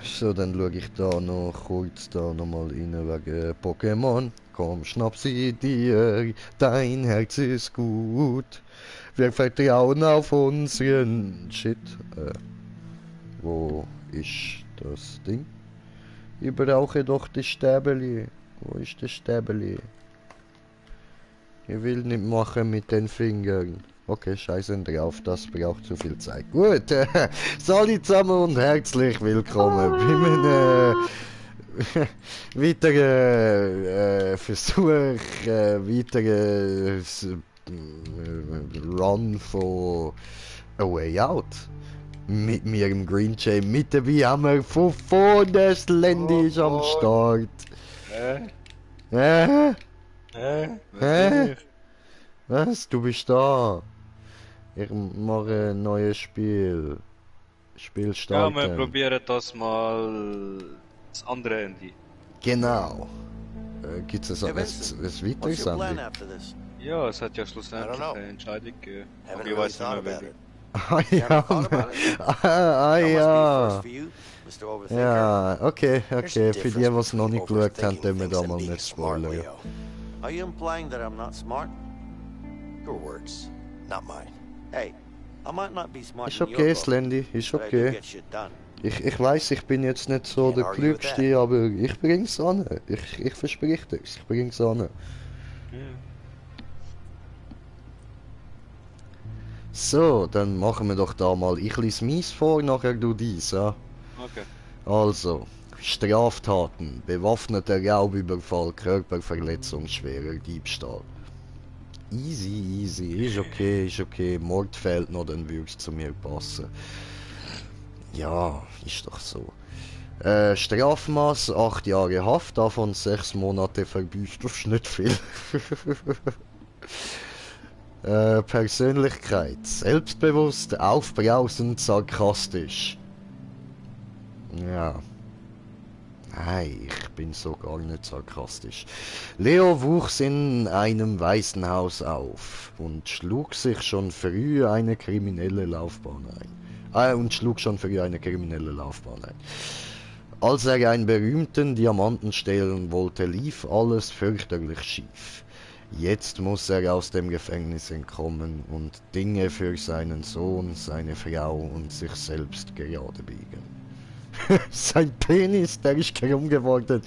So, dann schaue ich da noch kurz da nochmal rein wegen Pokémon. Komm, schnapp sie dir, dein Herz ist gut. Wir vertrauen auf unseren Shit. Wo ist das Ding? Ich brauche doch das Stäbeli. Wo ist das Stäbeli? Ich will nicht machen mit den Fingern. Okay, scheißen drauf, das braucht zu viel Zeit. Gut, salut zusammen und herzlich willkommen bei meinem weiteren Versuch, weiteren Run von A Way Out. Mit mir im Green Jay, mit dabei haben wir von vorne, das Landy ist am Start. Was bin ich? Was? Du bist da? Ich mache ein neues Spiel. Spiel Ja, wir starten. probieren das mal das andere Handy. Genau. Gibt es Hey, ein Vincent, weiteres what's your plan Andy? after this? Ja, es hat ja I schlussendlich don't know. eine Entscheidung gegeben. Haven't Aber ich really weiß nicht thought mehr about welche. it. Ah You ja, haven't thought about it? ah That must be a first ja. for you, Mr. Overthinker. Ja, okay, There's a okay. Für die, difference was noch nicht between geschaut haben, overthinking tun wir things da and mal being nicht a smart spoilern. Leo. Are you implying that I'm not smart? Your words, not mine. Hey, I might not be smart Ist in your okay, book, Slendy, ist but I do okay. get shit done. Ich weiß, ich bin jetzt nicht so Can't der argue with that. Klügste, aber ich bring's an. Ich versprich dir's, ich bring's an. Ja. So, dann machen wir doch da mal. Ich lese mies vor, nachher du dies, ja? Okay. Also, Straftaten, bewaffneter Raubüberfall, Körperverletzung, schwerer Diebstahl. Easy, easy, ist okay. Mord fehlt noch, dann würd's zu mir passen. Ja, ist doch so. Strafmaß 8 Jahre Haft, davon 6 Monate verbüßt, das ist nicht viel. Persönlichkeit, selbstbewusst, aufbrausend, sarkastisch. Ja. Nein, ich bin so gar nicht sarkastisch. Leo wuchs in einem Waisenhaus auf und schlug schon früh eine kriminelle Laufbahn ein. Als er einen berühmten Diamanten stehlen wollte, lief alles fürchterlich schief. Jetzt muss er aus dem Gefängnis entkommen und Dinge für seinen Sohn, seine Frau und sich selbst gerade biegen. Sein Penis, der ist krumm geworden.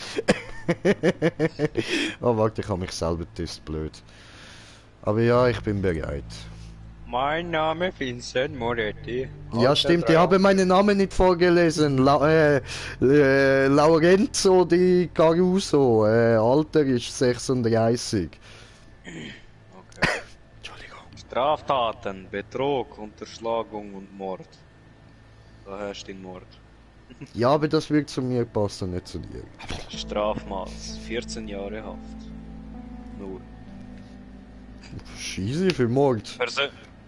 Oh, warte, ich habe mich selber getestet, blöd. Aber ja, ich bin bereit. Mein Name Vincent Moretti. Ja, stimmt, ich habe meinen Namen nicht vorgelesen. Lorenzo Di Caruso. Alter ist 36. Okay. Entschuldigung. Straftaten, Betrug, Unterschlagung und Mord. Da herrscht den Mord. Ja, aber das wird zu mir passen, nicht zu dir. Strafmaß, 14 Jahre Haft. Nur. Scheiße für Mord.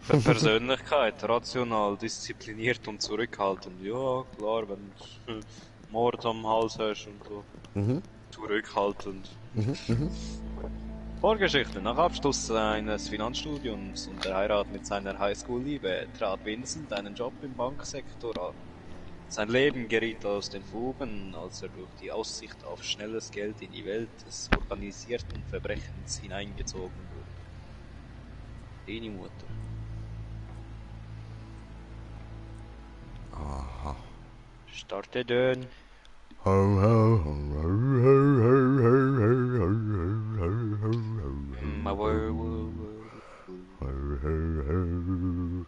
Persönlichkeit, rational, diszipliniert und zurückhaltend. Ja, klar, wenn du Mord am Hals hast und so. Mhm. Zurückhaltend. Mhm. Vorgeschichte. Nach Abschluss seines Finanzstudiums und der Heirat mit seiner Highschool-Liebe trat Vincent einen Job im Banksektor an. Sein Leben geriet aus den Fugen, als er durch die Aussicht auf schnelles Geld in die Welt des organisierten Verbrechens hineingezogen wurde. Deine Mutter. Aha. Starte den. Ho, ho, ho, ho, ho, ho, ho, ho, My werewolf. ho, ho, ho.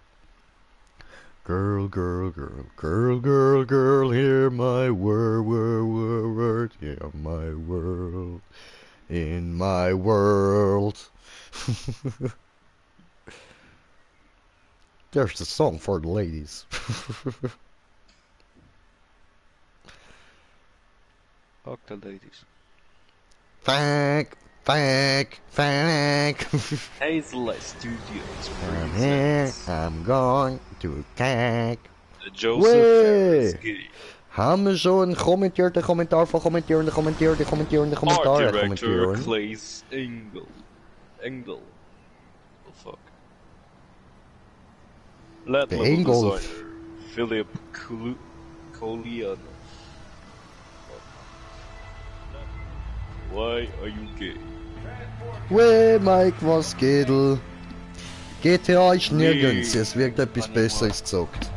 Girl, girl, girl, girl, girl, girl, hear my word, yeah, my world, in my world. There's the song for the ladies. Fuck the ladies. Fuck. Hazel Studios I'm here, presents I'm going to attack. Joseph Weh. Ferris. Haben wir schon einen Kommentar von kommentierende Kommentare Art Director kommentieren? Claes Engel. Oh fuck. Lead Der Level Engel. Designer Philip Kolianov. Why are you gay? Wey, Mike, was geht? GTA ist nirgends, es wird etwas Besseres gesagt.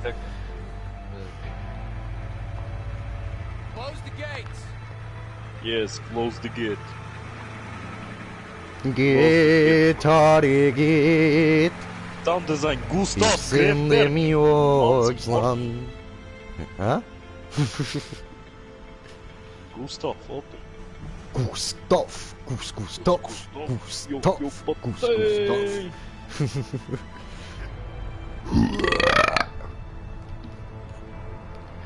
Close the gates. Yes, close the gate. Geht, Harry, geht. Dann das ein Ich Gustav sende mir Orgsland. Hä? Gustav, oder? Gustav, Gustav, Gustav.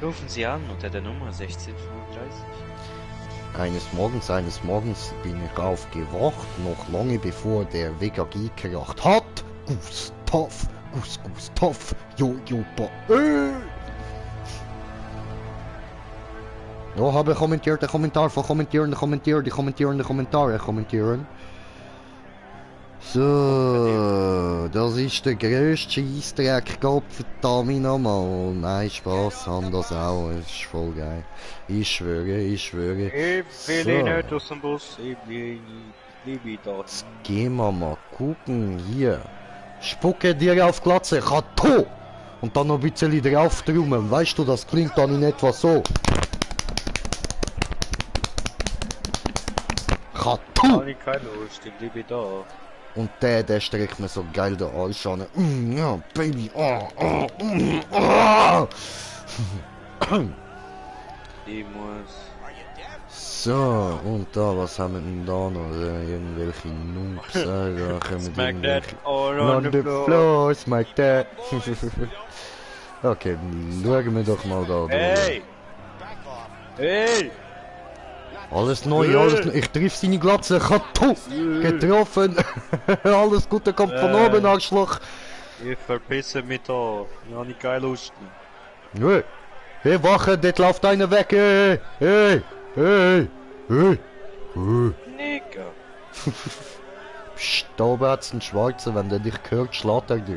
Rufen Sie an unter der Nummer 1635. Eines Morgens bin ich aufgewacht, noch lange bevor der WKG geracht hat. Gustav, Gustav, Jojopa, Ja, habe kommentiert, der Kommentar von kommentieren. So, das ist der grösste Scheissdreck, Gott verdammt nochmal. Nein, Spaß haben das auch, das ist voll geil. Ich schwöre. Ich will nicht aus dem Bus, ich will da. Jetzt gehen wir mal gucken, hier. Spucke dir auf Glatze, Chateau! Und dann noch ein bisschen drauf drummen, weißt du, das klingt dann in etwa so. Chateau! Habe ich keine Lust, ich bleibe da. Und der streckt mir so geil den Arsch an. Ja, Baby. Ich muss... So, und da, was haben wir denn da noch? Irgendwelche Noobs, da können Smack wir that all on the floor, smack that. Okay, schauen wir doch mal da. Hey! Hey! Alles neu, alles neu. Ich triff seine Glatze, Chateau! Getroffen! Alles Gute kommt von oben, Arschloch! Ich verpisse mich da. Ich habe nicht keine Lust. Hey, hey, wache, dort läuft einer weg, hey! Hey! Hey! Hey! Hey! Nigga. Psst, da oben hat's einen Schwarzen, wenn der dich hört, schlägt er dich.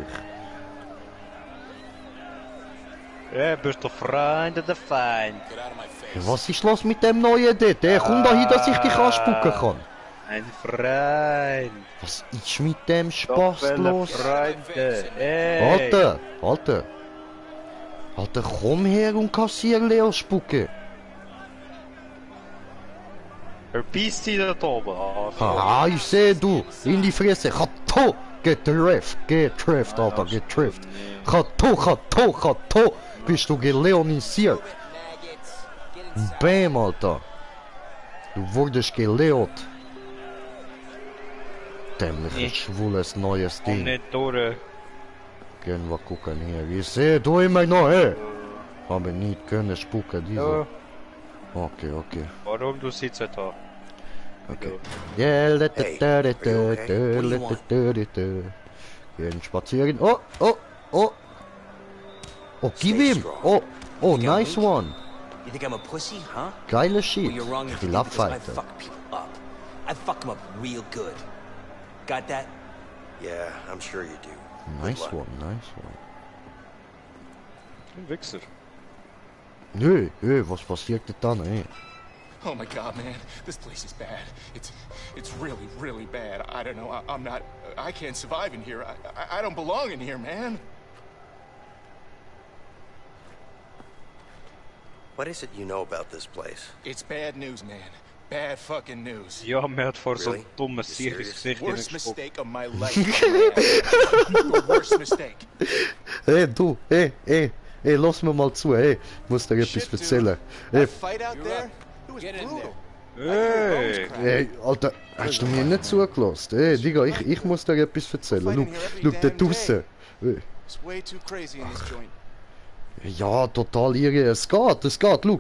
Ja, bist du Freund oder Feind? Hey, was ist los mit dem Neuen dort? Hey, komm da hin, dass ich dich anspucken kann. Ein Freund. Was ist mit dem Spaß los? Freunde. Hey. Alter, komm her und kassier Leo spucken. Verpiss dich da oben. Haha, ich sehe du, in die Fresse, Chateau, getrefft, Alter, getrefft. Chateau, bist du geleonisiert. Bam, Alter. Du wurdest geleot. Dämliches, schwules, neues Komm Ding. nicht durch. Gehen wir gucken hier. Ich sehe du immer noch, hey. Aber nicht können spucken, diese. Ja. Okay. Warum du sitzt da? Okay. Yeah, gehen spazieren. Oh, gib ihm. Oh, nice one. You think I'm a pussy, huh? Geile Shit. Well, you're wrong if Ich you will think this, but I abfighten. fuck people up. I fuck them up real good. Got that? Yeah, I'm sure you do. Nice Good luck. one. Ein Wichser. Nö, was passiert denn dann, ey? Oh my God, man, this place is bad. It's really, really bad. I don't know. I can't survive in here. I don't belong in here, man. What is it you know about this place? It's bad news, man. Bad fucking news. Ja, mir hat vor so Really? dummes You Sieg serious? ins Gesicht Worst gespuckt. mistake of my life. The worst mistake. Hey, du, hey, lass mir mal zu, hey. Ich muss dir etwas Shit, dude. erzählen. Hey, That fight out there, it was Get in brutal. Hey! hey, Alter, hast du mir nicht zugelassen? Hey, Digga, ich muss dir etwas erzählen. Schau, da draussen. Hey. It's way too crazy in this joint. Ja, total irre. Es geht. Schau,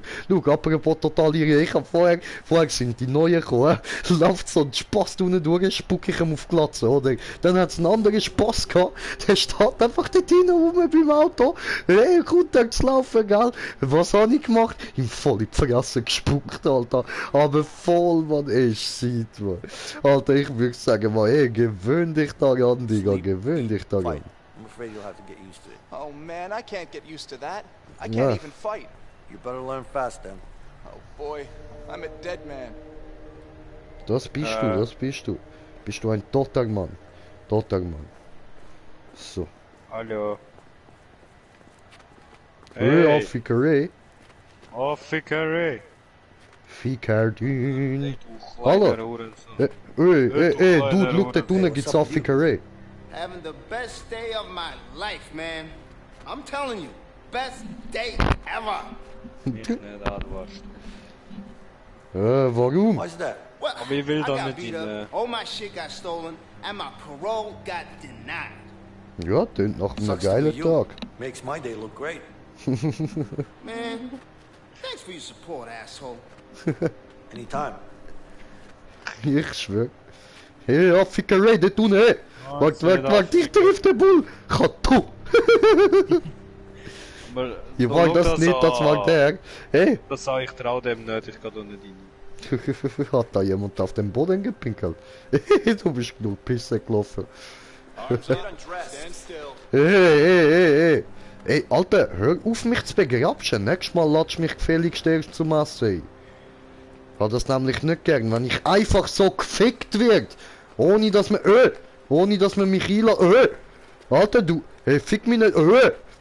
apropos total irre. Ich hab vorher sind die Neuen gekommen. Läuft so ein Spaß unten durch, spuck ich ihm auf die Glatze, oder? Dann hat's einen anderen Spaß gehabt. Der steht einfach dort hinten rum beim Auto. Hey, kommt er zu laufen, gell? Was hab ich gemacht? Ihm voll in die Fresse gespuckt, Alter. Aber voll, man, ist Shit, man. Alter, ich würde sagen, man, hey, gewöhn dich daran, Digga. Gewöhn dich daran. Fight. I'm afraid you'll have to get used to it. Oh man, I can't get used to that. I can't Yeah. even fight. You better learn fast then. Oh boy, I'm a dead man. Das bist du, das bist du. Bist du ein toter Mann. Toter Mann. So. Hallo. Hey, Affikeré. Affikeré. Fikerdün. Du Hallo. kleiner Hurensohn. Dude, look, da unten gibt's Affikeré. Having the best day of my life, man. I'm telling you, best day ever. Nicht anwärst. Warum? Why's that? Well, Aber ich will I da got nicht beat in, up, all my shit got stolen, and my parole got denied. Ja, tönt nach einem Sucks to be geilen you. Tag. Makes my day look great. Man, thanks for your support, asshole. Anytime. Ich schwör. Hey, Affikeré, da unten, hey. Wart, ich trifft den Bull. Kattu. Aber Ich so mag schau das nicht, das war der. Hey. Das sage ich trau dem nicht, ich gehe da nicht rein. Hat da jemand auf den Boden gepinkelt? Du bist genug Pisse gelaufen. Arms up. Stand still. Hey. Ey, Alter, hör auf mich zu begrapschen. Nächstes Mal latsch mich gefälligst erst zum Essen. Ich hab das nämlich nicht gern, wenn ich einfach so gefickt wird. Ohne dass man mich einlässt. Alter, du, hey, fick mich nicht,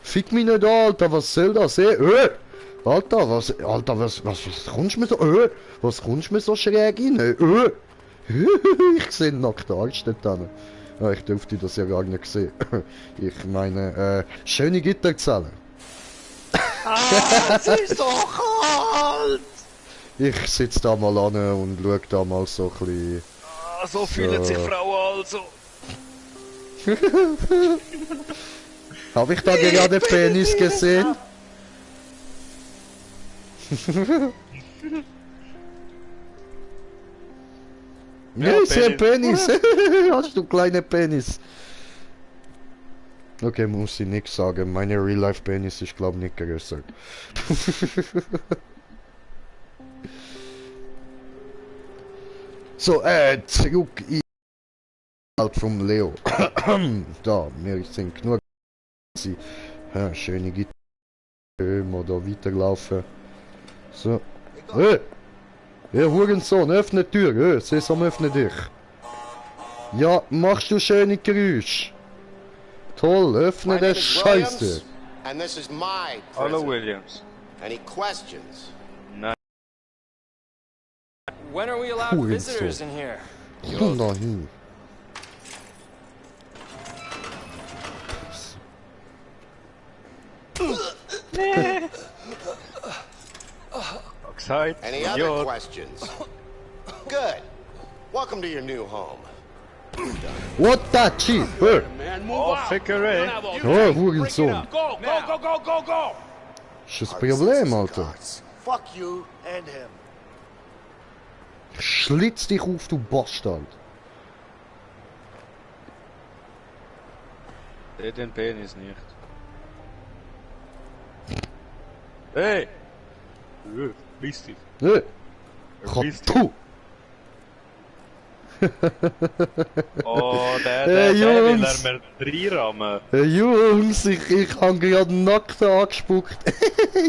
fick mich nicht an, Alter, was soll das, Alter, was kommst du mir so, was kommst du mir so schräg rein, Ich seh einen nackten Arsch dort dran. Ja, ich dürfte das ja gar nicht sehen. Ich meine, schöne Gitterzellen. Es ist doch kalt! Ich sitz da mal an und schau da mal so ein bisschen. So fühlen sich Frauen also. Habe ich da gerade Penis gesehen? Ja, ich sehe Penis. Hast du kleine Penis? Okay, muss ich nichts sagen. Meine Real-Life-Penis ist, glaube ich, nicht größer. So, zurück in vom Leo. Da, wir sind genug. Ja, schöne Gitarre. Mal da weiterlaufen. So. Hey, Hurensohn, öffne die Tür. Sesam, öffne dich. Ja, machst du schöne Geräusche. Toll, öffne My der name is Scheiße. Williams, and this is my Hallo prison. Williams. Any questions? When are we allowed Hurensohn. visitors in here? Komm da hin. Gesagt, Any other ja. questions? Good. Welcome to your new home. What that shit? Hey, Affikeré. ja, Hurensohn. Go, go, go, go, go, go! Ist das Problem, Alter? Gods. Fuck you and him. Schlitz dich auf, du Bastard. Den Penis nicht. Hey! Verpiss dich. Hey, Verpiss dich. Kattu. Oh, der Hey, will Jungs. er mir reinrammen. Hey, Jungs, ich hab gerade nackt angespuckt.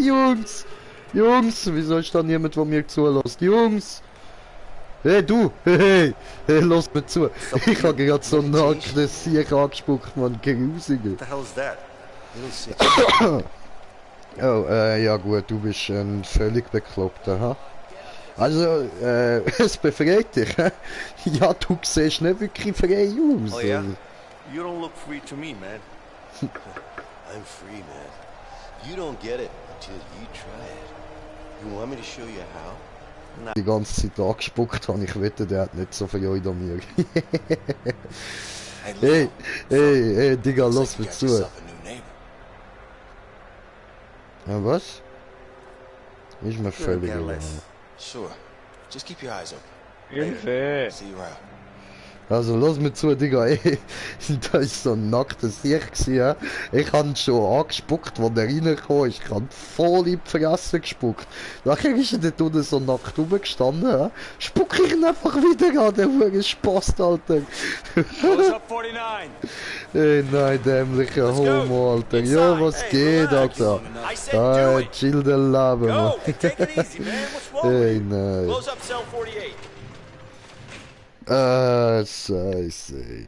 Jungs, wieso ist da niemand, der mir zulässt? Jungs! Hey, du! Hey, lass mir zu! Ich hab gerade so nackt das Sieg angespuckt, man, grusige. What the hell is that? You don't see it. Oh, ja gut, du bist ein völlig Bekloppter, ha? Also, es befreit dich, hä? Ja, du siehst nicht wirklich frei aus. Oh yeah? You don't look free to me, man. I'm free, man. You don't get it until you try it. You want me to show you how? Die ganze Zeit angespuckt habe, ich wette, der hat nicht so Freude an mir. hey, Digga, Looks lass like you mir got zu. yourself a new neighbor. Ja, was? Ist mir völlig care egal. less. Sure. Just keep your eyes open. Hilfe! See you around. Also, lass mir zu, Digga, ey. Da ist so ein nacktes Sieg gewesen, ja. Ich hab ihn schon angespuckt, als er reingekommen ist. Ich hab voll in die Fresse gespuckt. Nachher ist er dort unten so nackt rumgestanden, ja. Spuck ich ihn einfach wieder an, der Huren Spaß, Alter. Close up 49! Ey, nein, dämlicher Homo, Alter. Ja, was geht, Alter? I said do Ah, it! chill den Leben, Go! Mann. Take it easy, man. What's wrong with Ey, you? nein. Close up cell 48. Scheiße.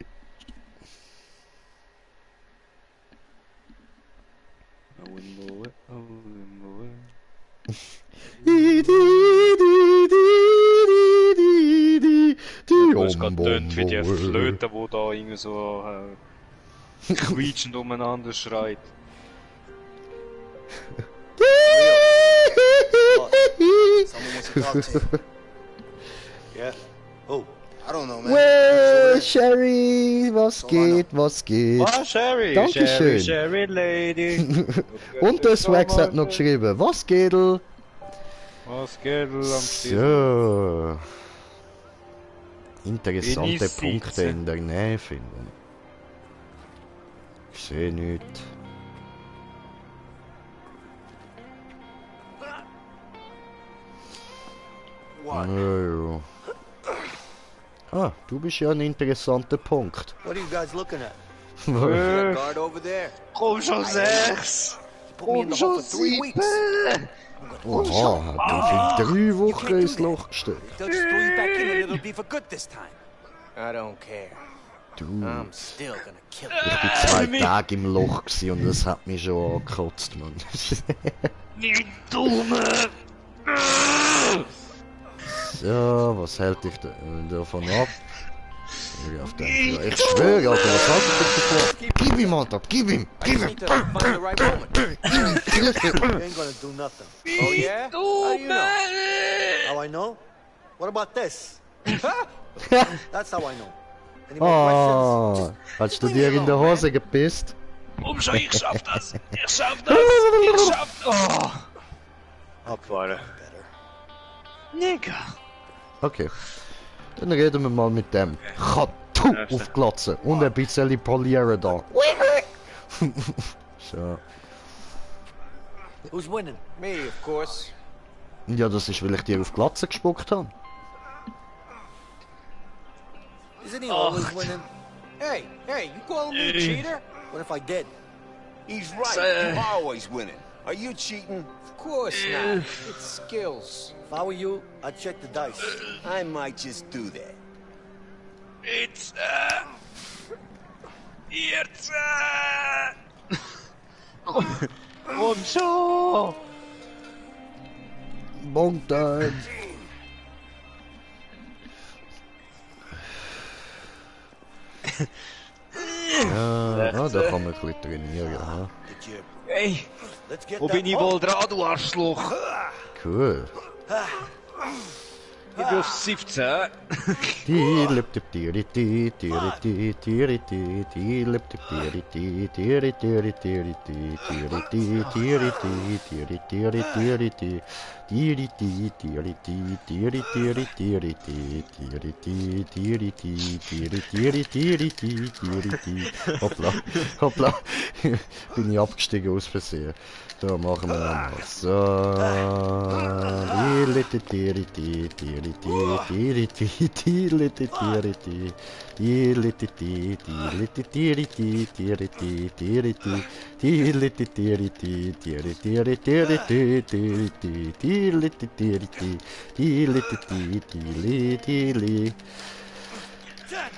Du hast gerade getönt wie die Flöte, die da irgendwie so quietschend umeinander schreit. Someone wants to talk to you. Yeah? Oh, I don't know, man. Well, Sherry, was geht, was geht? Ah, Sherry, Dankeschön. Sherry Lady. Und der Swax hat noch geschrieben, was geht? Was geht am So. Interessante Genieß Punkte Sitze. in der Nähe finden. Ich sehe nichts. what? Ah, du bist ja ein interessanter Punkt. What are you guys looking at? That guard over there. Komm schon 6! You put me in the hole for 3 weeks. Oha, hat du für 3 Wochen ins Loch gestellt. They'll just throw you back in and it'll be for good this time. I don't care. Du, I'm still gonna kill ich you. bin 2 Tage im Loch gewesen und das hat mich schon angekotzt, Mann. Nicht dumme! So, was hält dich davon ab? Ich schwöre, Alter, was haltet ihr davon? Gib ihm, Alter, gib ihm! I just need to find the right moment. You ain't gonna do nothing. Oh yeah? How do you know? How I know? What about this? That's how I know. Any more questions? Ah, hast du dir in der Hose gepisst? Komm schon, ich schaff das! Ich schaff das! Ich schaff das! Oh! Abwarten. Nigga! Okay. Dann reden wir mal mit dem. Chatu aufglatzen und ein bisschen polieren da. So. Who's winning? Me, of course. Ja, das ist, weil ich dir auf Glatze gespuckt habe. Isn't he always winning? Hey, you calling me a cheater? What if I did? He's right. You're always winning. Are you cheating? Of course not. It's skills. If I were you, I'd check the dice. I might just do that. It's jetzt komm schon! Montag. Ja, da kann man ein bisschen trainieren. Ja. Did you? Hey, Let's get wo that bin ich ball. wohl dran, du Arschloch? Cool. Ich bin auf 17. Hoppla, hoppla. Bin ich abgestiegen aus Versehen. So, machen wir nochmal. So.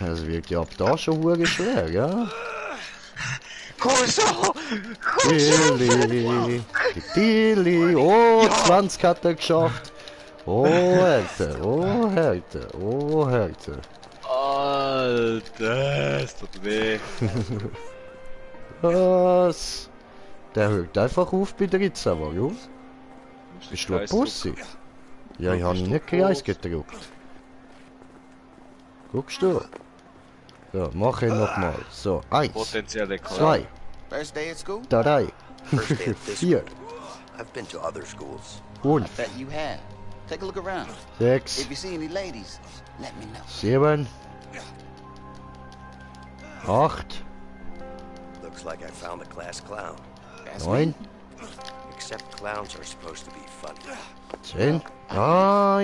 Das wird ja ab da schon hure schwer, ja? Komm schon! Tili. Oh, 20 hat er geschafft. Oh, Härte, oh, Härte, oh, Härte. Alter, es tut weh. Was? Der hört einfach auf bei 13, warum? Bist du ein Pussy? Ja, ich habe nicht Kreis gedruckt. Guckst du? So, mach ihn nochmal. So, 1, Potenzielle 2, First day at school? 3, First day at this 4, school. I've been to other schools. 5, Bet you have. Take a look around. 6, If you see any ladies, let me know. 7, 8, Looks like I found a class clown. 9, Except clowns are supposed to be funny. 10. Ah,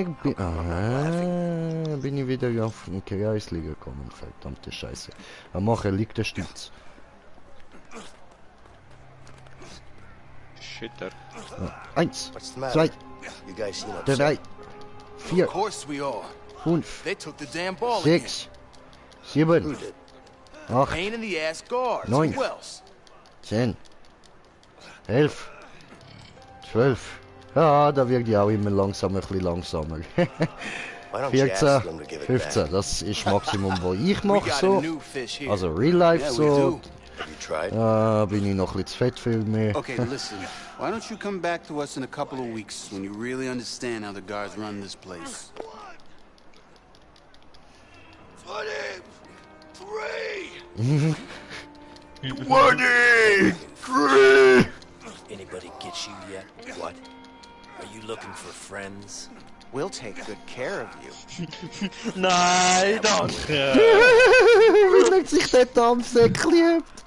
bin ich wieder auf den Kreisliga gekommen. Verdammte Scheiße. Am Machen liegt der Stütz. Shitter. 1, What's the matter? 2, You guys seem upset. 3, 4, Of course we are. 5, They took the damn ball again. 6, 7, 8, Pain in the ass guards. 9, Who else? 10, 11, 12. Ja, da wird ja auch immer langsam ein bisschen langsamer. Why don't you ask 14, them to give it 15, back? das ist Maximum, was ich We mache got a so. new fish here. Also Real Life Yeah, we so. do. Have you tried? Bin ich noch ein bisschen zu fett für mich. Okay, listen. Why don't you come back to us in a couple of weeks when you really understand how the guards run this place? 23! 23! Anybody get you yet? What? Are you looking for friends? We'll take good care of you. Nein, danke! Wie er sich der Darmsäck liebt.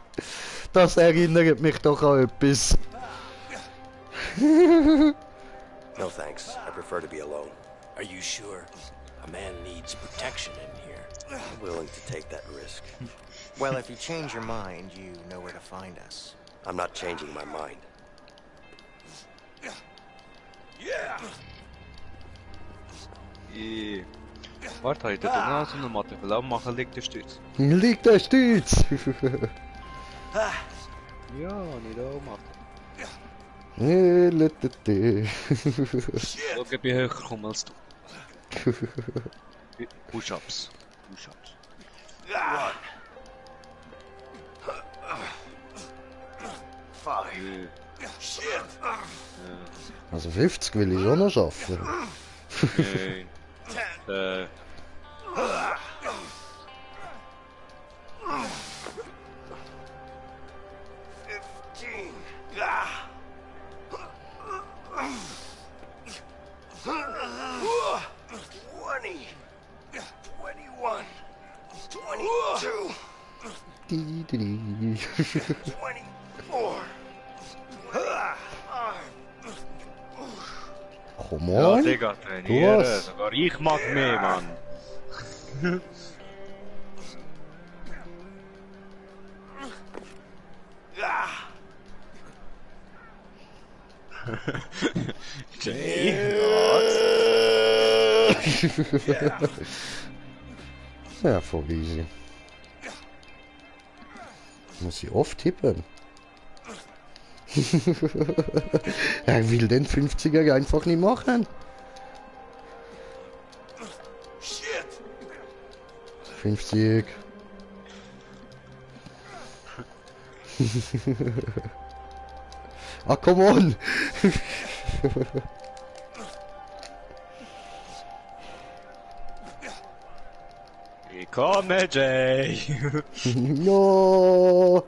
Das erinnert mich doch an etwas. No thanks. I prefer to be alone. Are you sure? A man needs protection in here. I'm willing to take that risk. Well, if you change your mind, you know where to find us. I'm not changing my mind. Warte, heute der Nase und Mathe verlassen machen, liegt der Stütz. Liegt der Stütz. Ja, nicht auch Mathe. Schau, ich bin höher gekommen als du. Push-ups. Push-ups. Also 50 will ich auch noch schaffen. Nein. Komm Ja, on. Digga, trainieren. Was? Sogar ich mag mehr, Mann. Jay? Ja, voll easy. Muss ich oft tippen. Er will den 50er einfach nicht machen. 50. Ah, come on! Ich komme, Jay! No!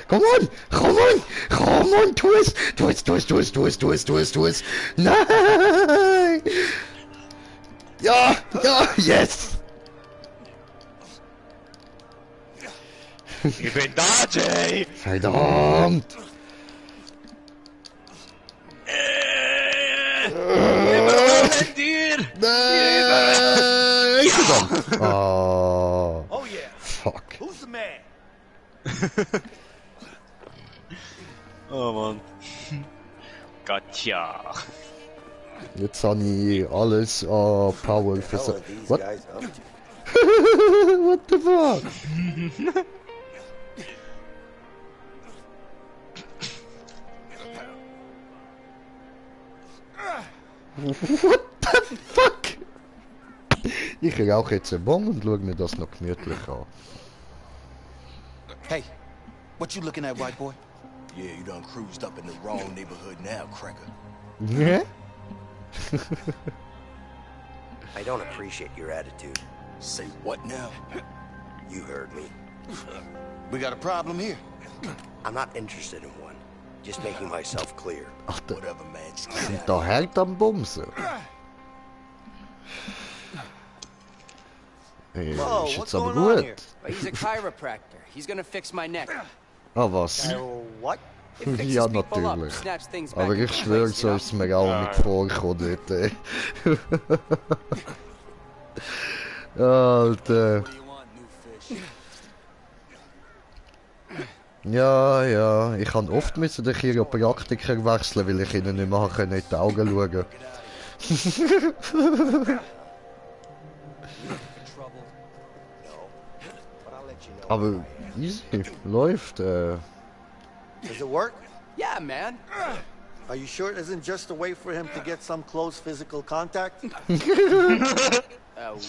Come on! Come on! Come on! Tu es! Tu es! Tu es! Tu es! Tu es! Tu es! Tu es! Tu es! Nein! Ja! Ja! Yes! Ich bin da, Jay! Verdammt! Dir! Nein! Verdammt! Oh, Oh yeah. fuck. Who's the man? Oh Mann. Gotcha! Jetzt habe ich alles an Power Hell versa... are these What? guys up to? What the fuck? What the fuck? Ich rauche jetzt einen Bon und schaue mir das noch gemütlich an. Hey, what you looking at, white boy? Yeah, you done cruised up in the wrong neighborhood now, cracker. Yeah? I don't appreciate your attitude. Say what now? You heard me. We got a problem here. I'm not interested in one. Just making myself clear. Ach, da, Whatever, man. Just sind get da out. Herd am Bumsen? Whoa, Ist what's jetzt aber going on here? gut. He's a chiropractor. He's gonna fix my neck. Ah, was? What? It fixes Ja, people up, natürlich. snaps things back Aber into ich schwöre, place, so you know? ist es mir auch nicht vorgekommen dort. Alter. What do you want, new fish? Ja, ich kann oft müssen den Chiropraktiker wechseln, weil ich ihnen nicht mehr in die Augen schauen. Aber easy, läuft. Does it work? Yeah, man. Are you sure it isn't just a way for him to get some close physical contact?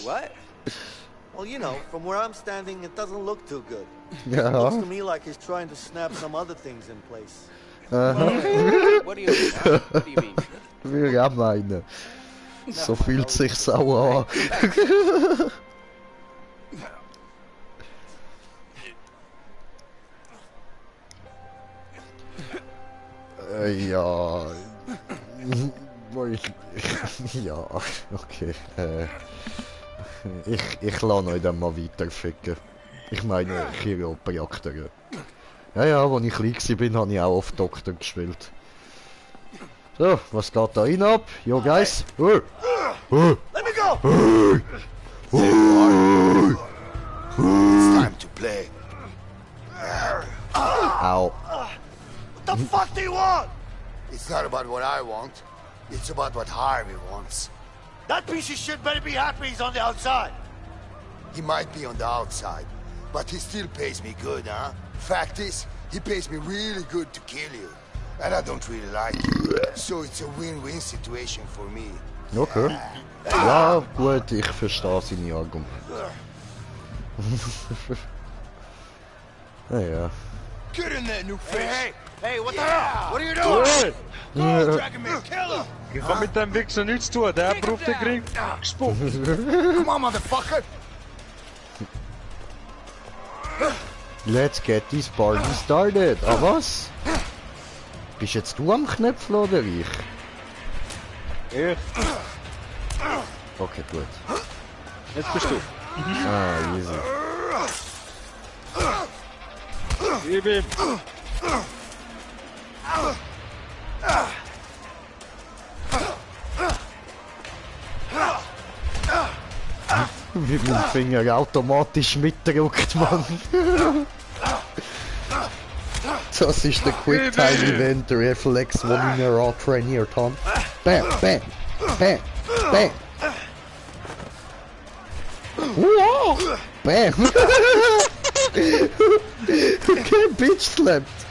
What? Well, you know, from where I'm standing, it doesn't look too good. Ja. It looks to me like he's trying to snap some other things in place. What do you mean? Huh? What do you mean? Wir haben eine. So fühlt sich sauer an. Ja. Ja, okay. Ich lasse euch dann mal weiterficken. Ich meine, Chiropraktor. Ja, als ich klein war, habe ich auch oft Doktor gespielt. So, was geht da rein ab? Yo, guys. Let me go! It's time to play. Ow. What the fuck do you want? It's not about what I want. It's about what Harvey wants. That piece of shit better be happy he's on the outside. He might be on the outside, but he still pays me good, huh? Fact is, he pays me really good to kill you. And I don't really like you. So it's a win-win situation for me. Okay. Ja, gut, ich verstehe seine Argumente. Ja. Get in there, new face! Hey, what the hell? What are you doing? Go, Dragon Man, kill him! Ich hab mit dem Wichser nichts zu tun, der braucht den Ring gespuckt. Come on, motherfucker! Let's get this party started. Ah, was? Bist jetzt du am Knöpfen oder ich? Ich? Okay, gut. Jetzt bist du. Ah, easy. Gib ihm. Wie mein Finger automatisch mitdrückt, Mann. Das ist der Quicktime-Event, der Reflex, den ich mir auch trainiert habe. Bam, bam, bam, bam. Wow! Bam! Okay, bitch slapped.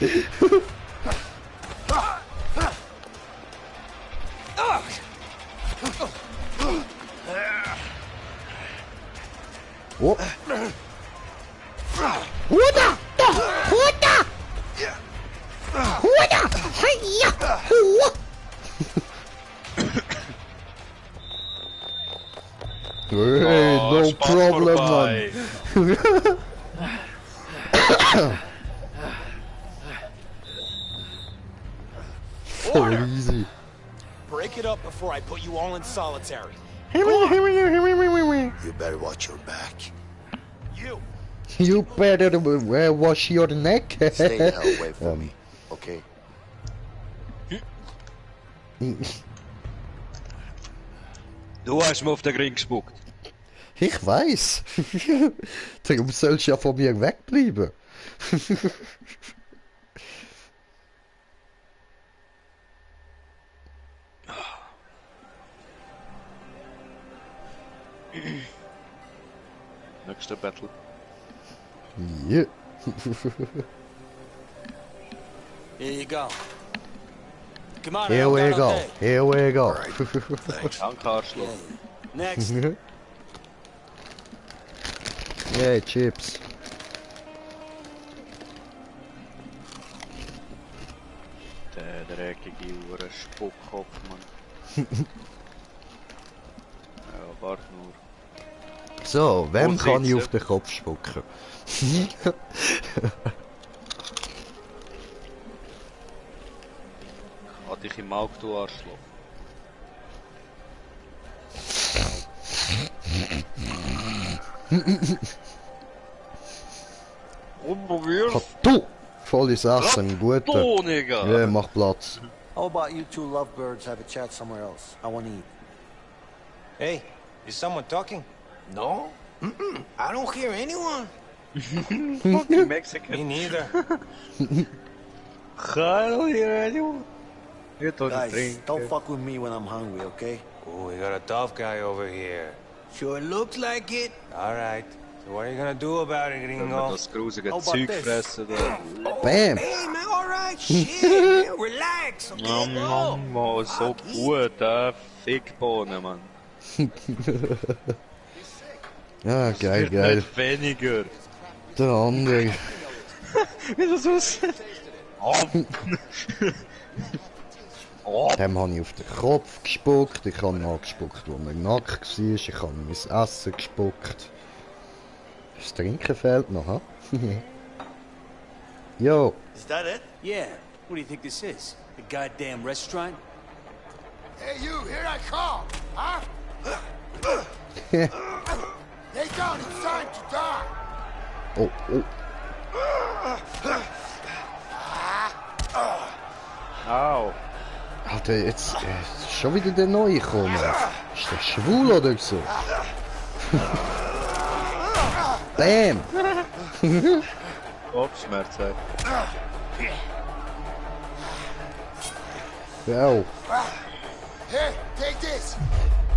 Oh. Huda! Huda! Huda! Hiya! Hua! Hey, no problem, man. So easy. Break it up before I put you all in solitary. You better watch your back. You! You better wash your neck. Stay the hell away from me, okay? Du hast mir auf den Ring gespuckt. Ich weiß. Darum sollst du ja von mir wegbleiben. Nächster Battle. Yeah. Here you go. Come on, Here we go. Here we go. Danke, Arschloch. Next. Yeah, chips. Der dreckige Spuckkopf, Mann. Ja, warte nur. So, wem Und kann ich Ritze. auf den Kopf spucken? Hat dich im Auge, du Arschloch. Unbewirft. Du! Volles Essen, gute. Du, Nigga. Ja, mach Platz. How about you two lovebirds have a chat somewhere else? I want to eat. Hey, is someone talking? No? I don't hear anyone. Fucking Mexican. Me neither. Carl, you don't Guys, drink. don't fuck with me when I'm hungry, okay? Oh, we got a tough guy over here. Sure looks like it. All right. So what are you gonna do about it, Wenn wir gringo? das grusige How about Zeug this? fressen, dann... Bam! Hey, man, all right, shit, man, relax, okay? Oh, so gut, Fickbohnen, Mann. Ja, geil, Wird geil. nicht weniger. Der andere. Wie das aussieht. Dem habe ich auf den Kopf gespuckt, ich habe ihn gespuckt, wo er nackt war, ich habe mein Essen gespuckt. Das Trinken fehlt noch, ha? Jo. Is that it? Yeah, what do you think this is? A goddamn restaurant? Hey, you, here I come, huh? Lay down, it's time to die. Oh, oh. Au. Alter, jetzt schon wieder der Neue gekommen. Ist der schwul oder so? Bam! Kopfschmerz, ey. Wow. Here, take this.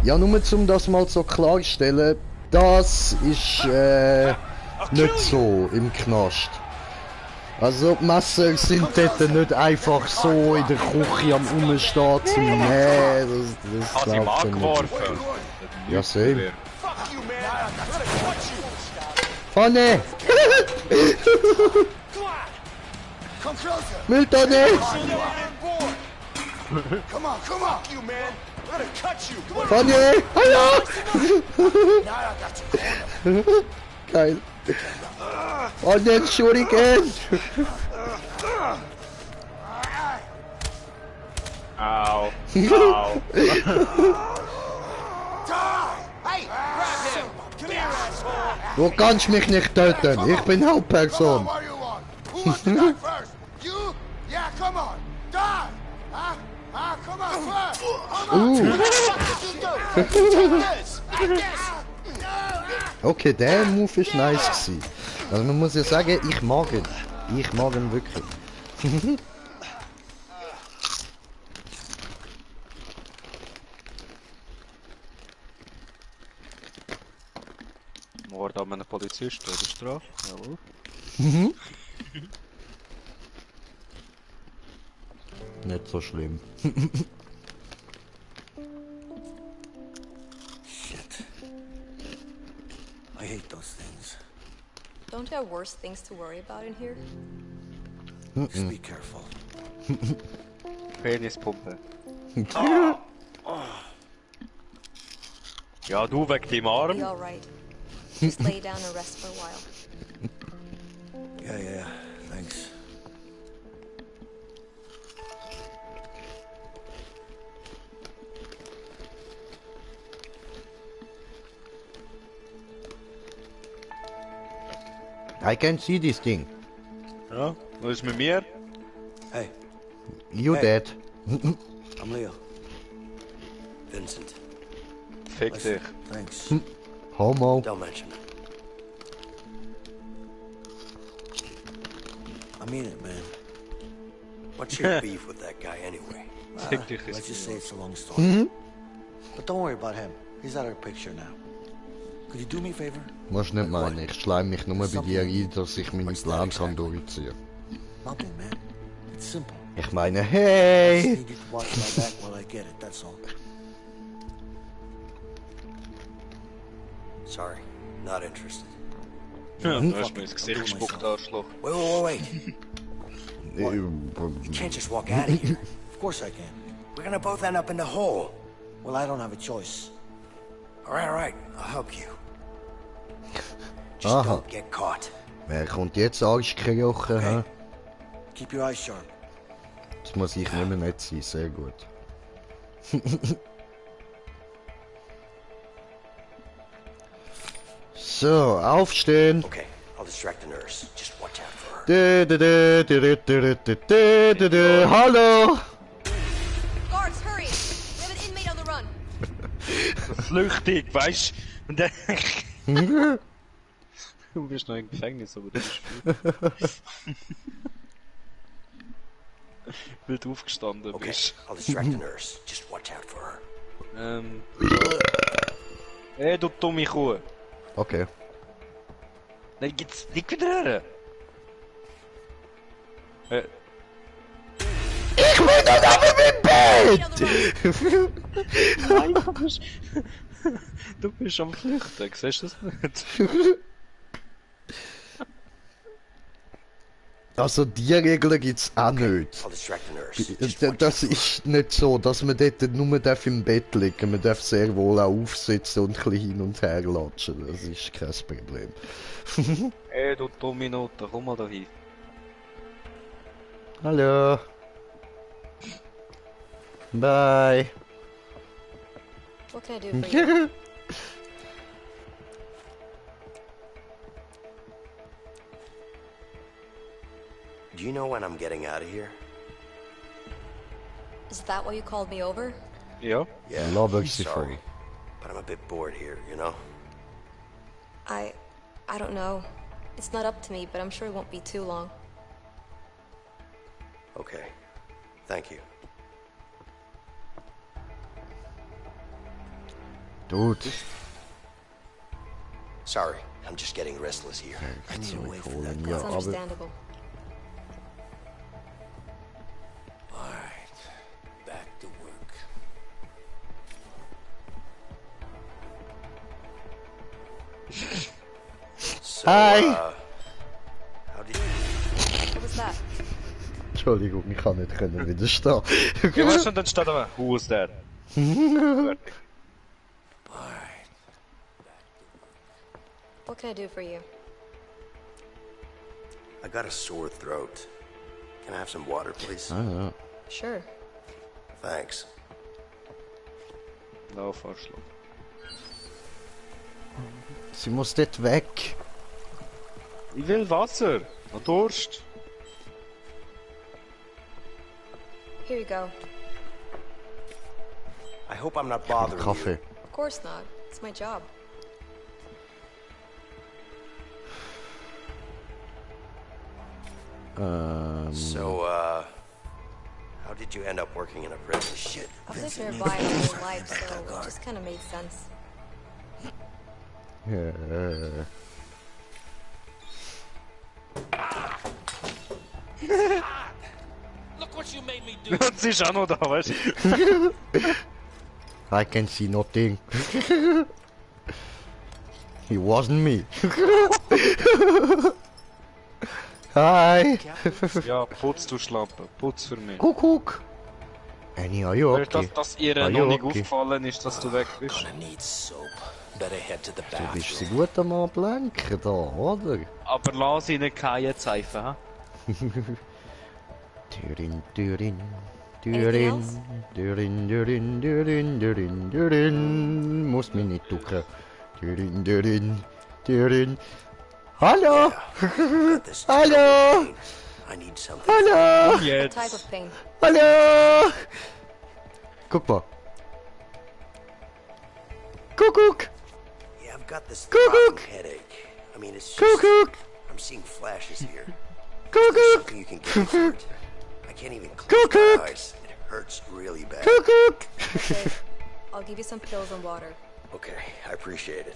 Ja, nur um das mal so klarstellen, das ist nicht so im Knast. Also die Messer sind dort nicht einfach so in der Küche am Rumstehen zum Nähen, das Hat ihm glaubt ihr nicht. angeworfen. Ja, sehen. Pfanne! Come closer. Mülltonne! Come on, come on. You, man. I'm gonna cut you. Come on. Pfanne! Hallo! Now I got you. Geil. Und den Schuriken! Au. Au. Die! Hey, grab him. Come here, asshole. Du kannst mich nicht töten, ich bin Hauptperson. Come on, what do you want? Who wants to die first? You? Yeah, come on. Die! Huh? Huh? Come on, first. Come on. What the fuck did you do? Take this. Take this. Okay, der Move ist nice gewesen. Also man muss ja sagen, ich mag ihn. Ich mag ihn wirklich. Mord an einem Polizisten oder Strafe? Jawohl. Nicht so schlimm. Shit. I hate those things. Don't you have worse things to worry about in here? Just be careful. Penispumpe. Ja, du weg deinem Be Arm. all right. Just lay down and rest for a while. Yeah, thanks. I can see this thing. Ja, was ist mit mir? Hey, You Hey. dead. I'm Leo. Vincent. Fick dich. Thanks. Homo. Don't mention it. I mean it, man. What's your beef with that guy anyway? Fick dich Let's ist just say it's a long Mhm. story. But don't worry about him. He's out of the picture now. Could you do me a favor? Musst nicht meinen, ich schleim mich nur bei dir ein, dass ich meine Pläne kann durchziehen. Nothing, man. It's simple. Ich meine, I just hey! need you to watch my back while I get it, that's all. Sorry, not interested. Ja, du hast mir ins Gesicht gespuckt, Arschloch. Wait. You can't just walk out of here. Of course I can. We're gonna both end up in the hole. Well, I don't have a choice. All right. I'll help you. Just Aha. don't get caught. Wer kommt jetzt angekrochen? Okay. Keep your eyes sharp. Das muss ich nicht mehr nett sein, sehr gut. So, aufstehen. Okay, I'll distract the nurse. Just watch out for her. Hallo! Guards, hurry! We have an inmate on the run. Flüchtig, weißt du? Und dann... Du bist noch im Gefängnis, aber du bist frei. Weil du aufgestanden bist. I'll distract the nurse. Just watch out for her. Hey, du dumme Kuh. Okay. Nein, geht's nicht wieder her. Ich bin da im Bett! Nein, du bist am Flüchten, siehst du das nicht? Also die Regeln gibt's auch nicht. Das ist nicht so, dass man dort nur im Bett liegen darf. Man darf sehr wohl auch aufsitzen und ein bisschen hin und her latschen. Das ist kein Problem. Hey, du dumme Note, komm mal da hin. Hallo. Bye. What can I do for you? Do you know when I'm getting out of here? Is that why you called me over? Yeah. Yeah. Sorry, but I'm a bit bored here, you know? I don't know. It's not up to me, but I'm sure it won't be too long. Okay. Thank you. Dude. Sorry, I'm just getting restless here. I need away from that. That's understandable. Alright, back to work. So, Hi. How did you... What was that? Entschuldigung, ich kann nicht widerstehen. Ja, was schon, dann steht da, who was that? What can I do for you? I got a sore throat. Can I have some water, please? Sure. Thanks. No Vorschlag. Sie muss dort weg. Ich will Wasser. Und Durst. Here you go. I hope I'm not bothering you. Kaffee. Of course not. It's my job. So, how did you end up working in a prison? Shit. I've lived nearby my whole life, so it just kind of made sense. Look what you made me do. Und sie ist auch noch da, weißt du? I can see nothing. It wasn't me. Hi. Ja, putz du Schlampe. Putz für mich. Kuckuck. Annie, are you okay? Dass ihr noch nicht aufgefallen ist, dass du weg bist. Gonna need soap. Better head to the Du bist so bathroom. gut am Ablenken da, oder? Aber lass ihn nicht keinen Zeichen, ha? Dürin, Dürin, Dürin, Dürin, Dürin, Dürin, Dürin, Dürin. Muss mich nicht ducken. Dürin, Dürin, Dürin. Hallo! Hallo! I need something. Hallo! What type of pain? Hallo! Guck mal. Kuckuck! Yeah, I've got this Kuckuck! headache. I mean, it's just... Kuckuck! I'm seeing flashes here. Kuckuck! Something you can get me for it. I can't even close Kuckuck! my eyes. It hurts really bad. Kuckuck! Okay, I'll give you some pills and water. Okay, I appreciate it.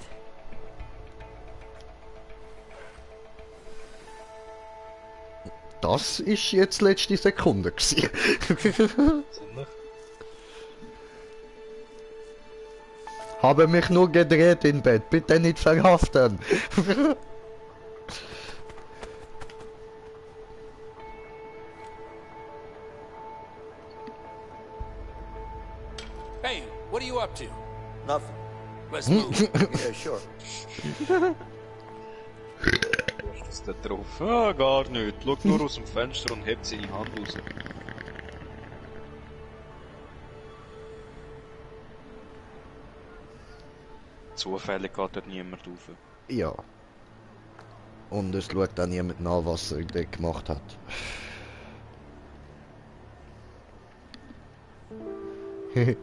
Das ist jetzt letzte Sekunde gewesen. Habe mich nur gedreht im Bett, bitte nicht verhaften. Hey, what are you up to? Nothing. Let's move. Yeah, sure. Was ist da drauf? Ah, gar nicht. Schau nur aus dem Fenster und hebt seine Hand raus. Zufällig geht dort niemand rauf. Ja. Und es schaut auch niemand nach, was er dort gemacht hat.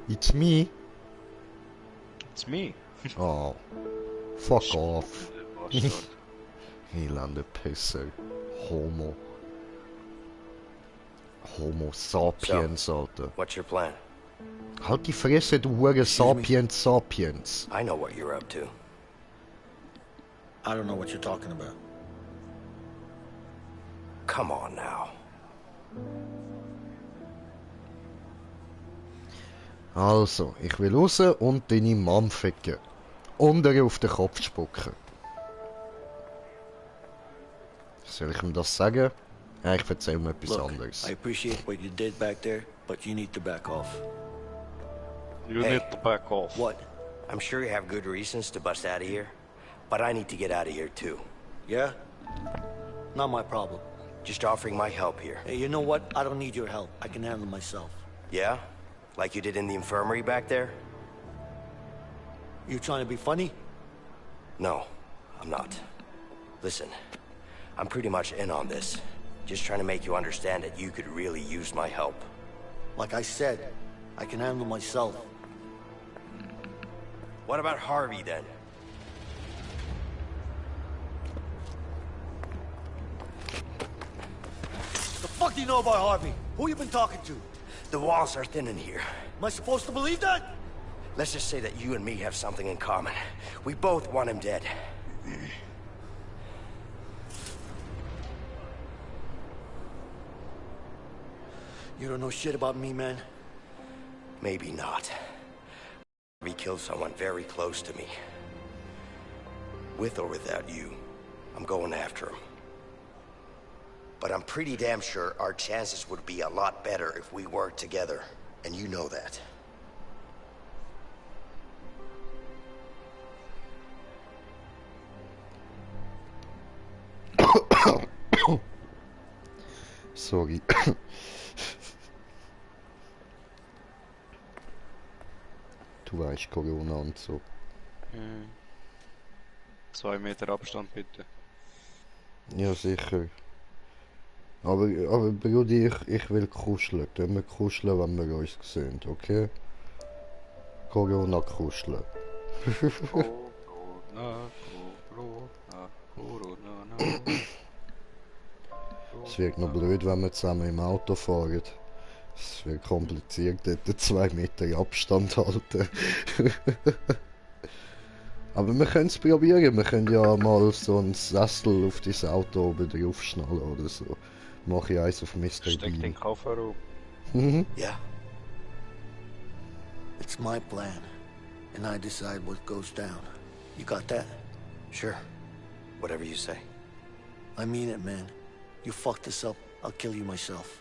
It's me. It's me. Oh. Fuck off. Elende Pisser. Homo sapiens, Alter. What's your plan? Halt die Fresse, du Hure sapiens. I know what you're up to. I don't know what you're talking about. Come on now. Also, ich will raus und deine Mom ficken. Und ihr auf den Kopf spucken. Soll ich ihm das sagen? Ja, ich erzähl mir etwas anderes. I appreciate what you did back there, but you need to back off. You need to back off. What? I'm sure you have good reasons to bust out of here, but I need to get out of here too. Yeah? Not my problem. Just offering my help here. Hey, you know what? I don't need your help. I can handle myself. Yeah? Like you did in the infirmary back there? You trying to be funny? No, I'm not. Listen, I'm pretty much in on this. Just trying to make you understand that you could really use my help. Like I said, I can handle myself. What about Harvey then? The fuck do you know about Harvey? Who you been talking to? The walls are thin in here. Am I supposed to believe that? Let's just say that you and me have something in common. We both want him dead. You don't know shit about me, man. Maybe not. Harvey killed someone very close to me. With or without you, I'm going after him. But I'm pretty damn sure our chances would be a lot better if we worked together. And you know that. Sorry. Du weißt Corona und so. 2 Meter Abstand bitte. Ja, sicher. Aber Brudi, ich will kuscheln. Können wir kuscheln, wenn wir uns sehen, okay? Corona kuscheln. Corona. Es wird noch blöd, wenn wir zusammen im Auto fahren. Es wird kompliziert, dort 2 Meter Abstand halten. Aber wir können es probieren. Wir können ja mal so einen Sessel auf das Auto oben drauf schnallen oder so. Mach ich eins auf Mr. Steck Bean. den Kofferraum. Yeah. It's my plan, and I decide what goes down. You got that? Sure. Whatever you say. I mean it, man. You fuck this up, I'll kill you myself.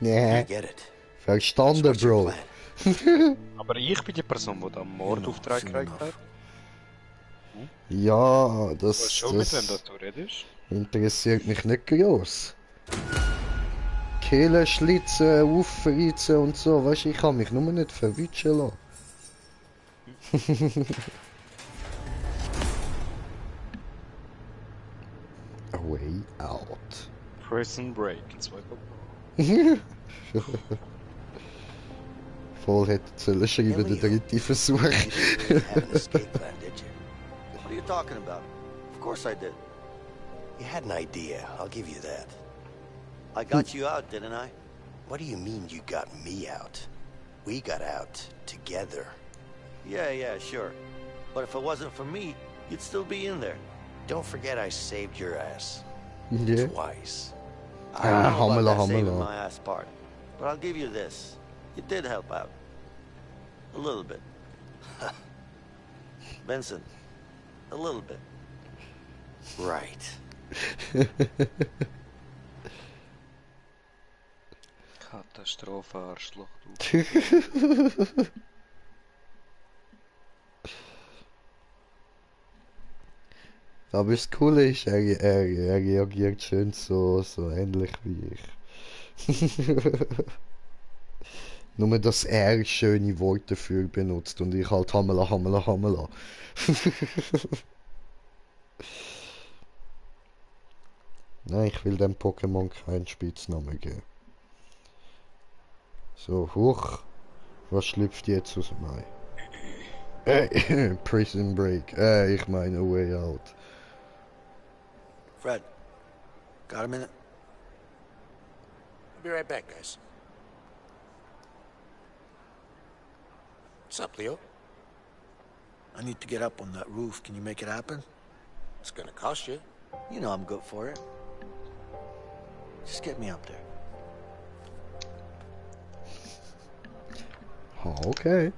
Nee. I get it. Verstanden, Bro. Aber ich bin die Person, die den Mordauftrag gekriegt hat. Ja, das Schon mit wem du redest? interessiert mich nicht groß. Kehlen, schlitzen, aufreizen und so, weißt du, ich kann mich nur nicht verwitschen lassen. A way out. Prison Break 2.0. Voll hätte sollen schreiben, der dritte Versuch. What are you talking about? Of course I did. You had an idea, I'll give you that. I got you out, didn't I? What do you mean you got me out? We got out together. Yeah, sure. But if it wasn't for me, you'd still be in there. Don't forget I saved your ass. Yeah. Twice. I don't know about that saving Hamela. my ass part. But I'll give you this. You did help out. A little bit. Benson, a little bit. Right. Katastrophe, Arschloch, du. Aber das Coole ist, er reagiert schön so ähnlich wie ich. Nur, dass er schöne Worte dafür benutzt und ich halt Hamela. Nein, ich will dem Pokémon keinen Spitznamen geben. So, hoch. Was schlüpft jetzt aus dem Ei? Prison Break. Ich meine A Way Out. Fred, got a minute? I'll be right back, guys. What's up, Leo? I need to get up on that roof. Can you make it happen? It's gonna cost you. You know I'm good for it. Just get me up there. Okay.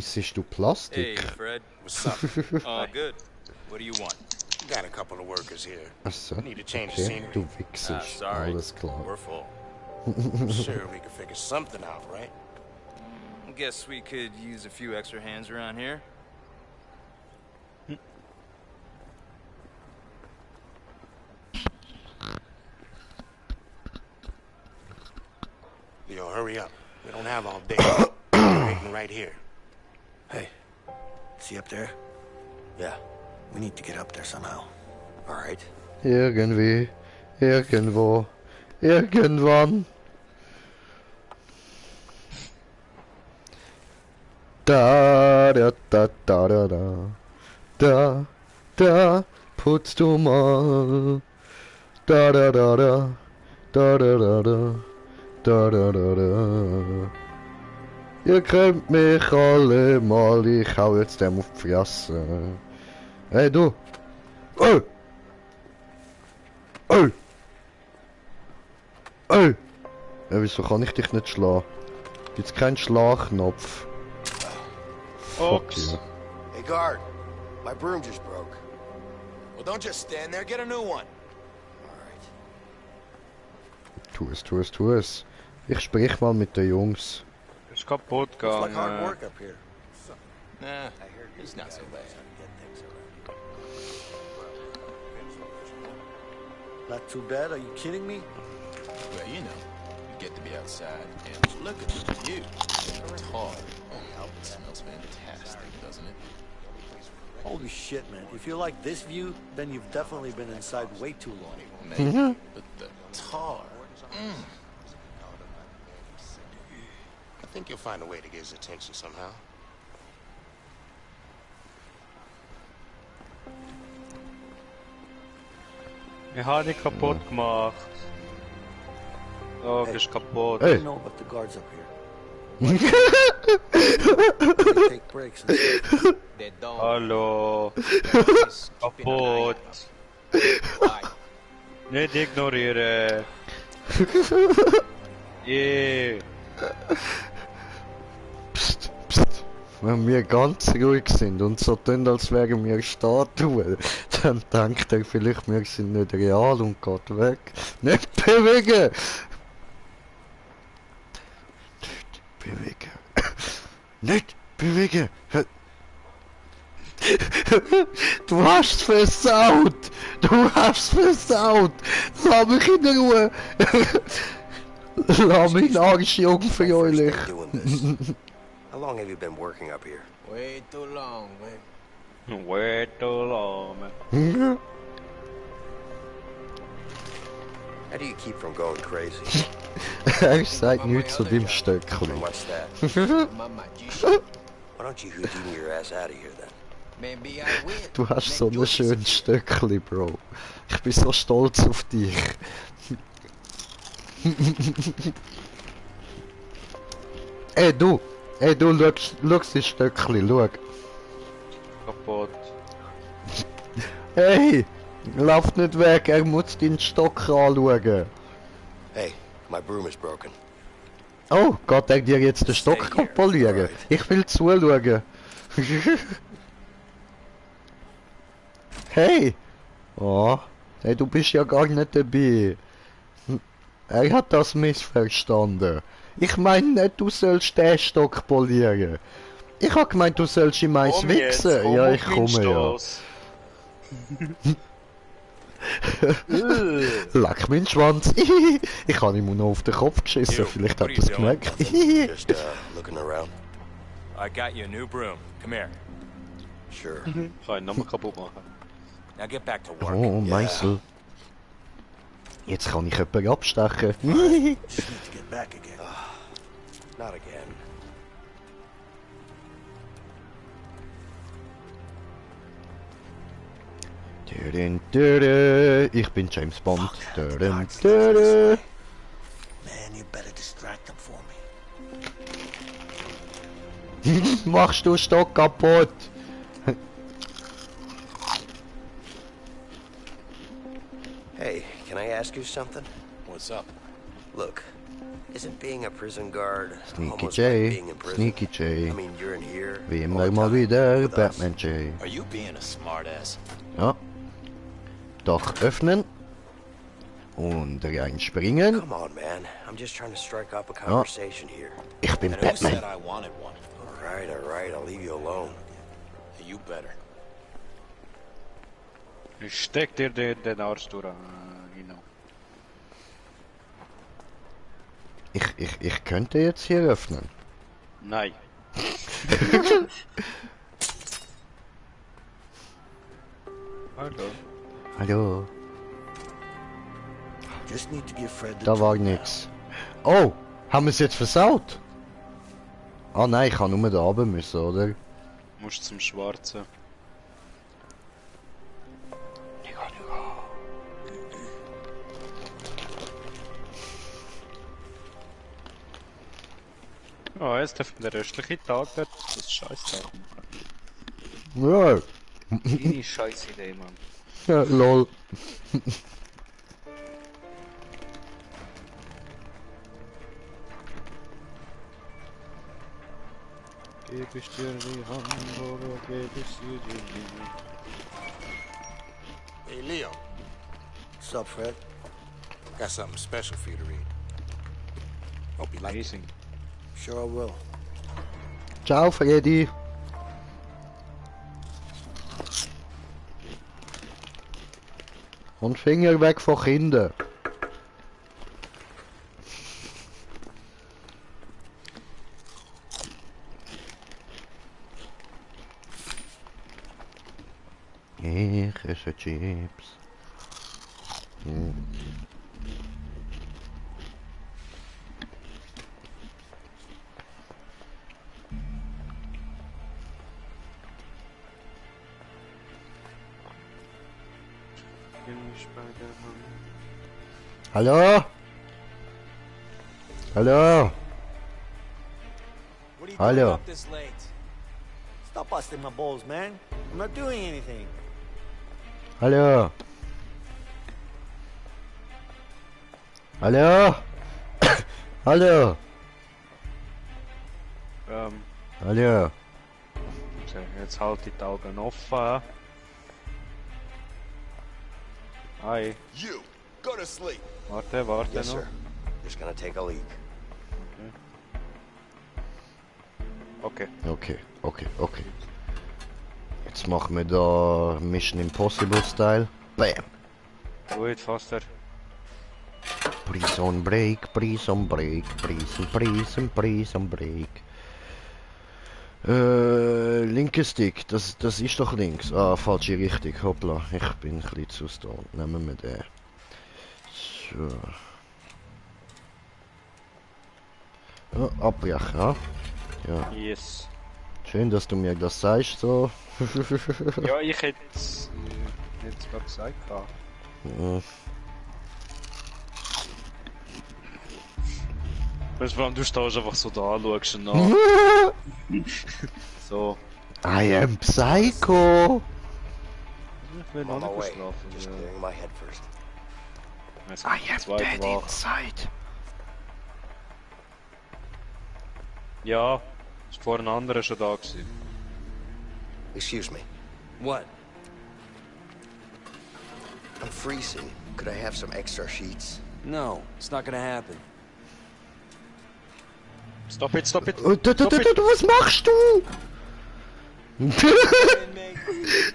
Siehst du Plastik? Hey, Fred. What's up? Good. What do you want? Got a couple of workers here. Ach so. Need to change the Okay, scenery. du wichsest. Alles klar. We're full. Sure, we can figure something out, right? Guess we could use a few extra hands around here. Leo, hurry up. We don't have all day. We're waiting right here. Hey, see up there? Yeah. We need to get up there somehow. All right. Irgendwie, irgendwo, irgendwann. Da, da, da, da, da, da. Da, da, putzt du mal. Da, da, da, da. Da, da, da, da. Da, da, da, da. Ihr könnt mich alle mal, ich hau jetzt dem auf die Fresse. Hey, du! Oh! Oh! Oh! Ja, wieso kann ich dich nicht schlagen? Gibt's keinen Schlagknopf? Fuck you. Hey, guard. My broom just broke. Well, don't just stand there. Get a new one. Tu es, tu es, tu es. Ich sprich mal mit den Jungs. Ist kaputt Looks like hard gegangen. work up here. Nah, it's not so bad. Not too bad, are you kidding me? Well, you know, you get to be outside and look at the view. It's hard. Oh, it smells fantastic, doesn't it? Holy shit, man. If you like this view, then you've definitely been inside way too long. Maybe, but the tar. I think you'll find a way to get his attention somehow. Ich hab dich kaputt gemacht. Oh, ist kaputt. I don't know about the guards up here. They take breaks. They don't. Hallo. Kaputt. Nicht ignorieren. Yeah. Psst, psst. Wenn wir ganz ruhig sind und so tun, als wären wir Statuen, dann denkt er vielleicht, wir sind nicht real und geht weg. Nicht bewegen! Nicht bewegen! Nicht bewegen! Du hast versaut! Du hast versaut! Lass mich in Ruhe! Lass mich Arsch, jungfräulich! How long have you been working up here? Way too long, man. Way too long, man. How do you keep from going crazy? Er sagt nichts zu dem Stöckchen. What's that? Why don't you Houdini your ass out of here then? Maybe I will. Du hast so ein schönes Stöckchen, Bro. Ich bin so stolz auf dich. Ey, du! Ey, du, schau das Stöckchen, schau. Kaputt. Hey! Lauf nicht weg, er muss deinen Stock anschauen. Hey, my broom is broken. Oh, geht er dir jetzt den Stock polieren? Ich will zuschauen. Hey! Oh, hey, du bist ja gar nicht dabei. Er hat das missverstanden. Ich meine nicht, du sollst den Stock polieren. Ich hab gemeint, du sollst ihm eins wichsen. Ja, ich komme ja. Leck meinen Schwanz. Ich habe ihm noch auf den Kopf geschissen, vielleicht hat er es gemerkt. Just looking around. I got you a new broom. Come here. Sure. Kann ich nochmal kaputt machen. Now get back to work. Oh, Meißel. Jetzt kann ich jemanden abstechen. Just need to get back again. Not again. Ich bin James Bond. Man, you better distract them for me. Machst du Stock kaputt? Hey, can I ask you something? What's up? Look, isn't being a prison guard Sneaky almost J, like being in prison? Sneaky J. I mean, you're in here. Wie all immer the mal time wieder, with us. Batman J. Are you being a smartass? Ja. Dach öffnen. Und reinspringen. Come on, man. I'm just trying to strike up a conversation here. Ich bin And who said Batman. I wanted one? All right. I'll leave you alone. You better. Ich steck dir den Arsch durch, genau. Ich könnte jetzt hier öffnen. Nein. Hallo. Hallo. Just need to give Fred the Da war tool nix. Oh, haben wir es jetzt versaut? Ah nein, ich kann nur da runter müssen, oder? Musst zum Schwarzen. Ja, jetzt dürfen der restliche Tag dort das Scheiß machen. Ja. Deine scheiß Idee, Mann. Ja, lol. Geb ich dir die Hand oder geb ich sie dir nicht? Hey, Leo. What's up, Fred? Got something special for you to read. Hope you like it. Amazing. Sure I will. Ciao, Freddy. Und Finger weg von Kindern. Ich esse Chips. Hallo? Hallo? What are you Hello. doing up this late? Stop busting my balls, man. I'm not doing anything. Hallo? Hallo? Hallo? Hallo? So, jetzt halt die Augen offen. Hi. You, go to sleep. Warte Yes, noch. sir. Just gonna take a leak. Okay. Okay. Jetzt machen wir da Mission Impossible Style. Bam! Gut, faster. Prison Break, Prison Break, Prison Break. Linke Stick, das ist doch links. Ah, falsche Richtung, hoppla. Ich bin ein bisschen zu stoned. Nehmen wir den. So. Ja, abbrechen, ja? Ja. Yes. Schön, dass du mir das sagst, so. Ja, ich hätte es gerade gesagt. Ja. Weißt du, warum du stehst einfach so da, schaust und nach. So. I am Psycho! Ich will On noch my nicht way. schlafen. Just clearing my head first. I am dead inside. Ja, ist vor ein anderer schon da gewesen. Excuse me. What? I'm freezing. Could I have some extra sheets? No, it's not gonna happen. Stop it, stop it! Was machst du?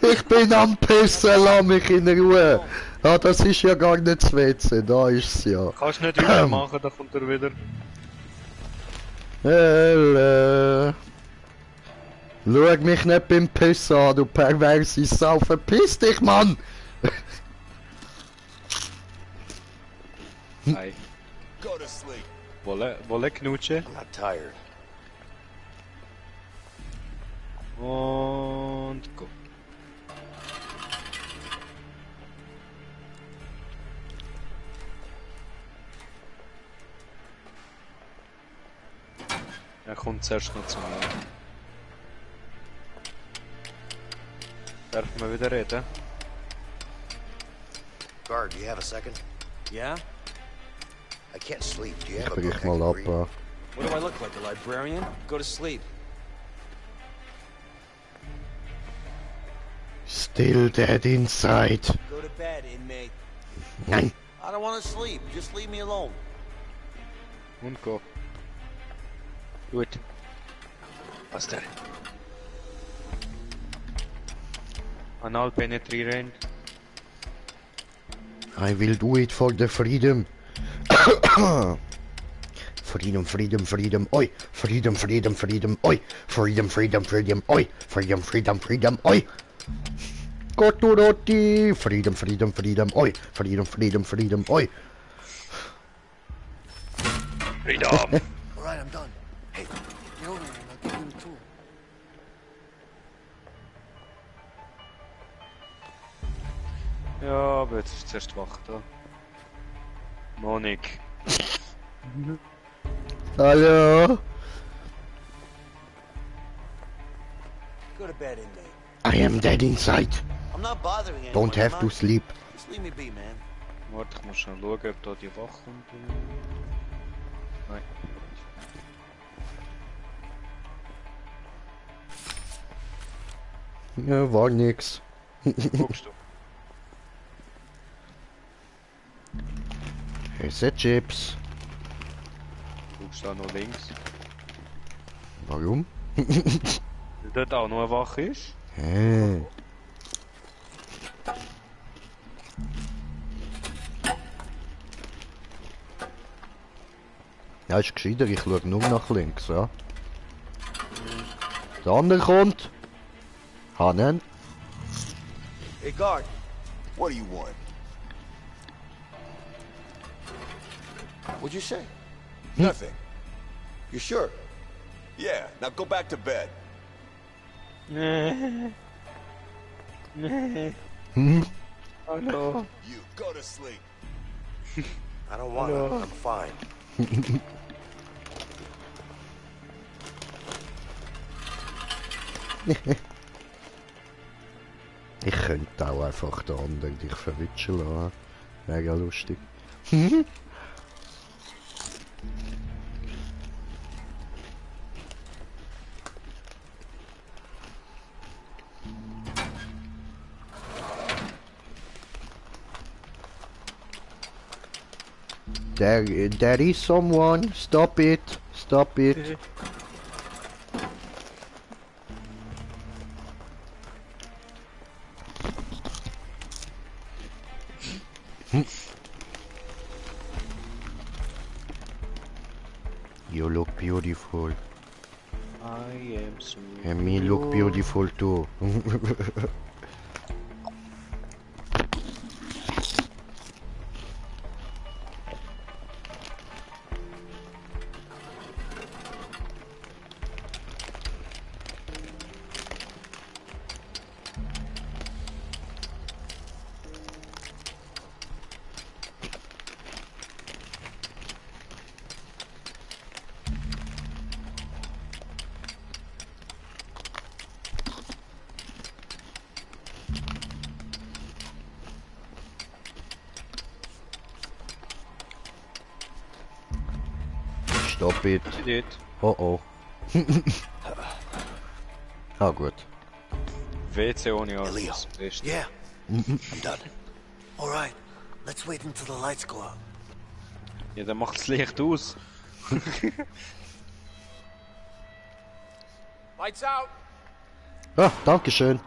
Ich bin am Pissen, lass mich in Ruhe. Ah, das ist ja gar nicht das WC, da ist es ja. Kannst nicht wieder machen, da kommt er wieder. Schau mich nicht beim Pissen an, du perverse Sau, verpiss dich, Mann! Nein. Go to sleep. Wolle knutschen. I'm not tired. Und go. Er kommt zuerst noch zu mir. Darf man wieder reden? Guard, do you have a second? Yeah? I can't sleep. Do you Ich have a brich book I mal can ab. read? What do I look like, a librarian? Go to sleep. Still dead inside. Go to bed, inmate. Nein. I don't want to sleep. Just leave me alone. Und go. Gut. Was denn? Anal penetrierend. I will do it for the freedom. Freedom, freedom, freedom, oi! Freedom, freedom, freedom, oi! Freedom, freedom, freedom, oi! Freedom, freedom, freedom, oi! Kotoroti! Freedom, freedom, freedom, oi! Freedom, freedom, freedom, oi! Freedom! Alright, I'm done. Hey, get over here and I'll give you the tool. Ja, aber jetzt ist zuerst wach da. Monik. Hallo? Go to bed, inmate. I am dead inside. I'm not bothering anyone. Don't have to sleep. Just leave me be, man. Warte, ich muss schnell schauen, ob da die wach kommt. Nein. Ja, war nix. Guckst du? Esse Chips. Guckst da noch links? Warum? Weil dort auch noch wach ist? Hä? Ja, ist gescheiter, ich schaue nur nach links, ja. Der andere kommt. Hanen. Hey, guard. What do you want? What'd you say? Nothing. You sure? Yeah, now go back to bed. Oh no. You go to sleep. I don't want to. I'm fine. Ich könnte auch einfach den anderen dich verwitschen lassen. Mega lustig. There is someone. Stop it. Stop it. You look beautiful. I am so. And me look beautiful too. Stop it. Did. Oh oh. Ah gut. WC ohne Leo. alles. Beste. Yeah, I'm done. Alright, let's wait until the lights go out. Ja, dann macht das Licht aus. Lights out! Ah, dankeschön.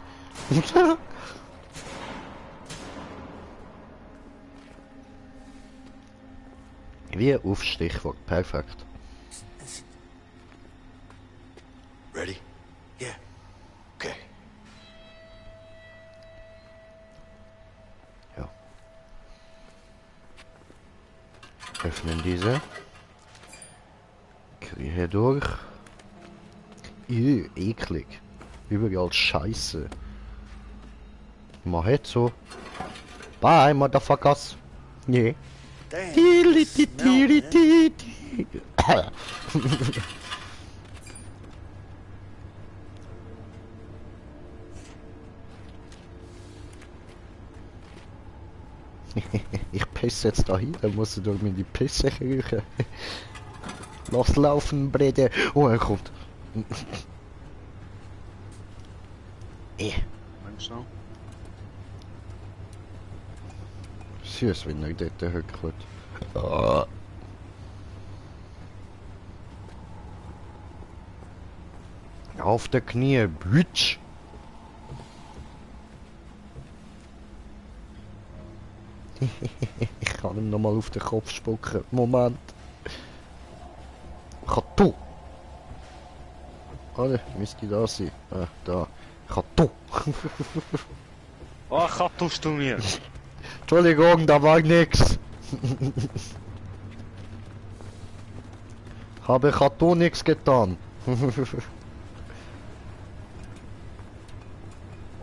Wie auf Stichwort, perfekt. Ready? Yeah. Okay. Ja. Öffnen diese. Kriege durch. Eklig. Überall Scheiße. Man hat so. Bye, Motherfuckers. Nee. Damn. Ich pisse jetzt da hin, dann muss er durch meine Pisse riechen. Lass laufen, Brede. Oh, er kommt. Meinst du? Süß, wenn er dort hückelt. Ah. Auf der Knie, Bitch! Ich kann ihm nochmal auf den Kopf spucken. Moment. Kato! Alle, müsste da sein. Ah, da. Kato! Ach, was tust du mir? Entschuldigung, da war nix. Habe Kato nichts getan.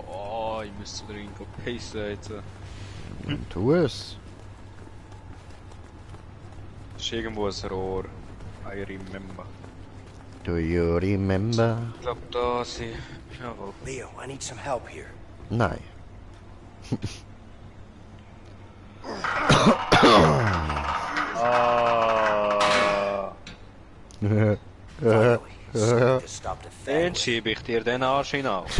Oh, ich müsste drin pissen jetzt. Tu es. Das ist irgendwo ein Rohr. I remember. Do you remember? Ich glaube, da sind. Jawohl. Leo, I need some help here. Nein. Den schiebe ich dir den Arsch hinaus.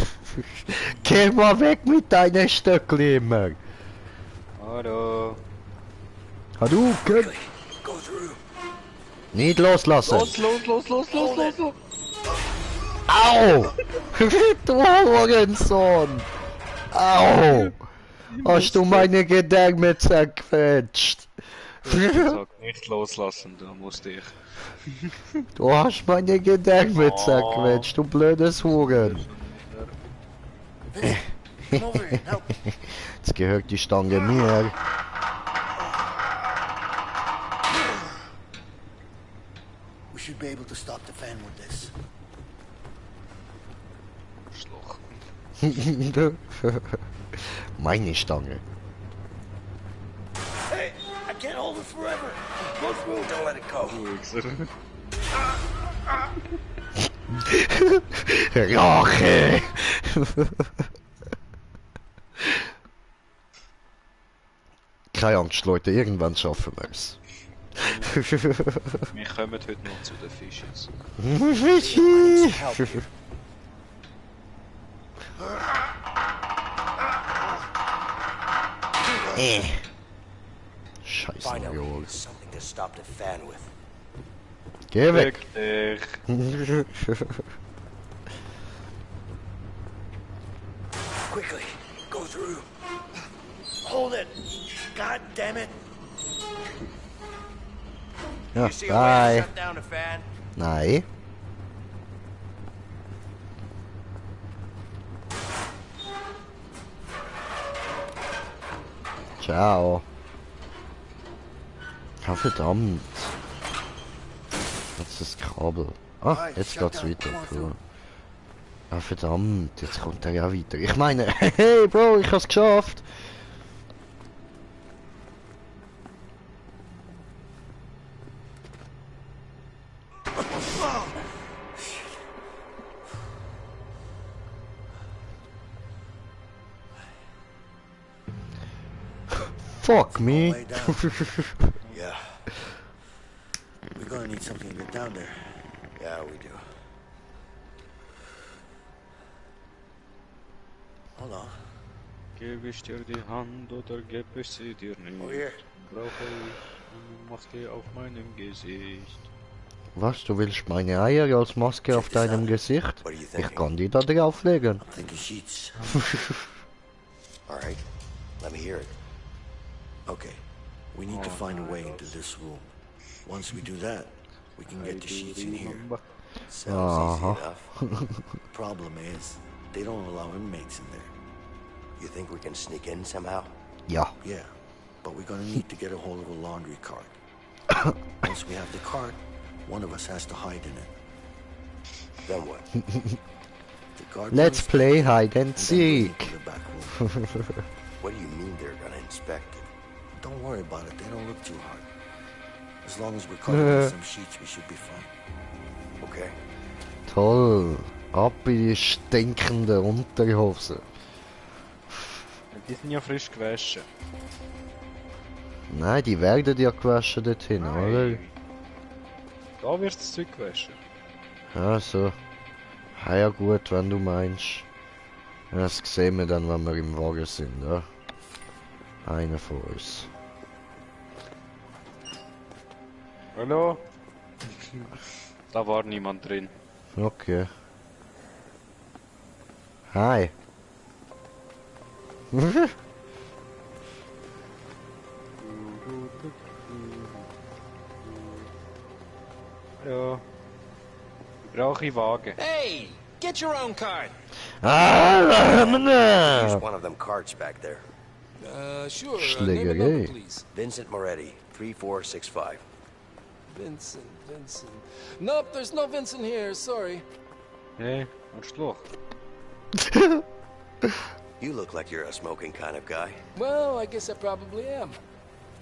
Geh mal weg mit deinen Stöckchen immer. Hallo. Hadouken! Nicht loslassen! Los! Au! Du Hurensohn! Au! Hast du meine Gedärme zerquetscht? Sag nicht loslassen, da musste ich. Du hast meine Gedärme zerquetscht, du blödes Huren! Jetzt gehört die Stange mir. We should be able to stop the fan with this. Meine Stange. Hey, I can't hold it forever. Go through. Don't let it go. Rache! Keine Angst, Leute, irgendwann schaffen wir es. Wir kommen heute noch zu den Fisches. Fischi! Scheiße, Mario. Something to stop the fan with. Geh weg! Quickly, go through. Hold it. God damn it. Ja, You see a way to bye. shut down the fan? Nein. Ciao. Ja, verdammt. Das ist das Kabel. Ah, jetzt geht's weiter. Cool. Ah, verdammt. Jetzt kommt er ja weiter. Ich meine, hey Bro, ich hab's geschafft. Fuck me. Yeah. We're gonna need something to get down there. Yeah, we do. Hold on. Gebe ich dir die Hand oder gebe ich sie dir nicht? Oh, here. Brauche ich eine Maske auf meinem Gesicht. Was, du willst meine Eier als Maske auf deinem Gesicht? Ich kann die da drauflegen. I'm thinking sheets. All right, let me hear it. Okay. We need to find a way into this room. Once we do that, we can get the sheets in here. Sounds easy enough. Problem is, they don't allow inmates in there. You think we can sneak in somehow? Ja. Yeah, but we're gonna need to get a hold of a laundry cart. Once we have the cart, one of us has to hide in it. Then what? The guard Let's will play inspect hide and it, then bring it seek. to the back room. What do you mean they're gonna inspect it? Don't worry about it, they don't look too hard. As long as we're covered with some sheets, we should be fine. Okay. Toll. Ab in die stinkende Unterhose. Die sind ja frisch gewaschen. Nein, die werden ja gewaschen dorthin, oder? Da wird das Zeug gewaschen. Also. Ja gut, wenn du meinst. Das sehen wir dann, wenn wir im Wagen sind, ja? Einer von uns. Hallo? Da war niemand drin. Okay. Hi. Ja. Brauche ich Wagen. Hey, get your own card. Use one of them carts back there. Sure. Schlägerei. Name and number, please. Vincent Moretti, 3465. Vincent. Nope, there's no Vincent here. Sorry. Hey, Arschloch. You look like you're a smoking kind of guy. Well, I guess I probably am.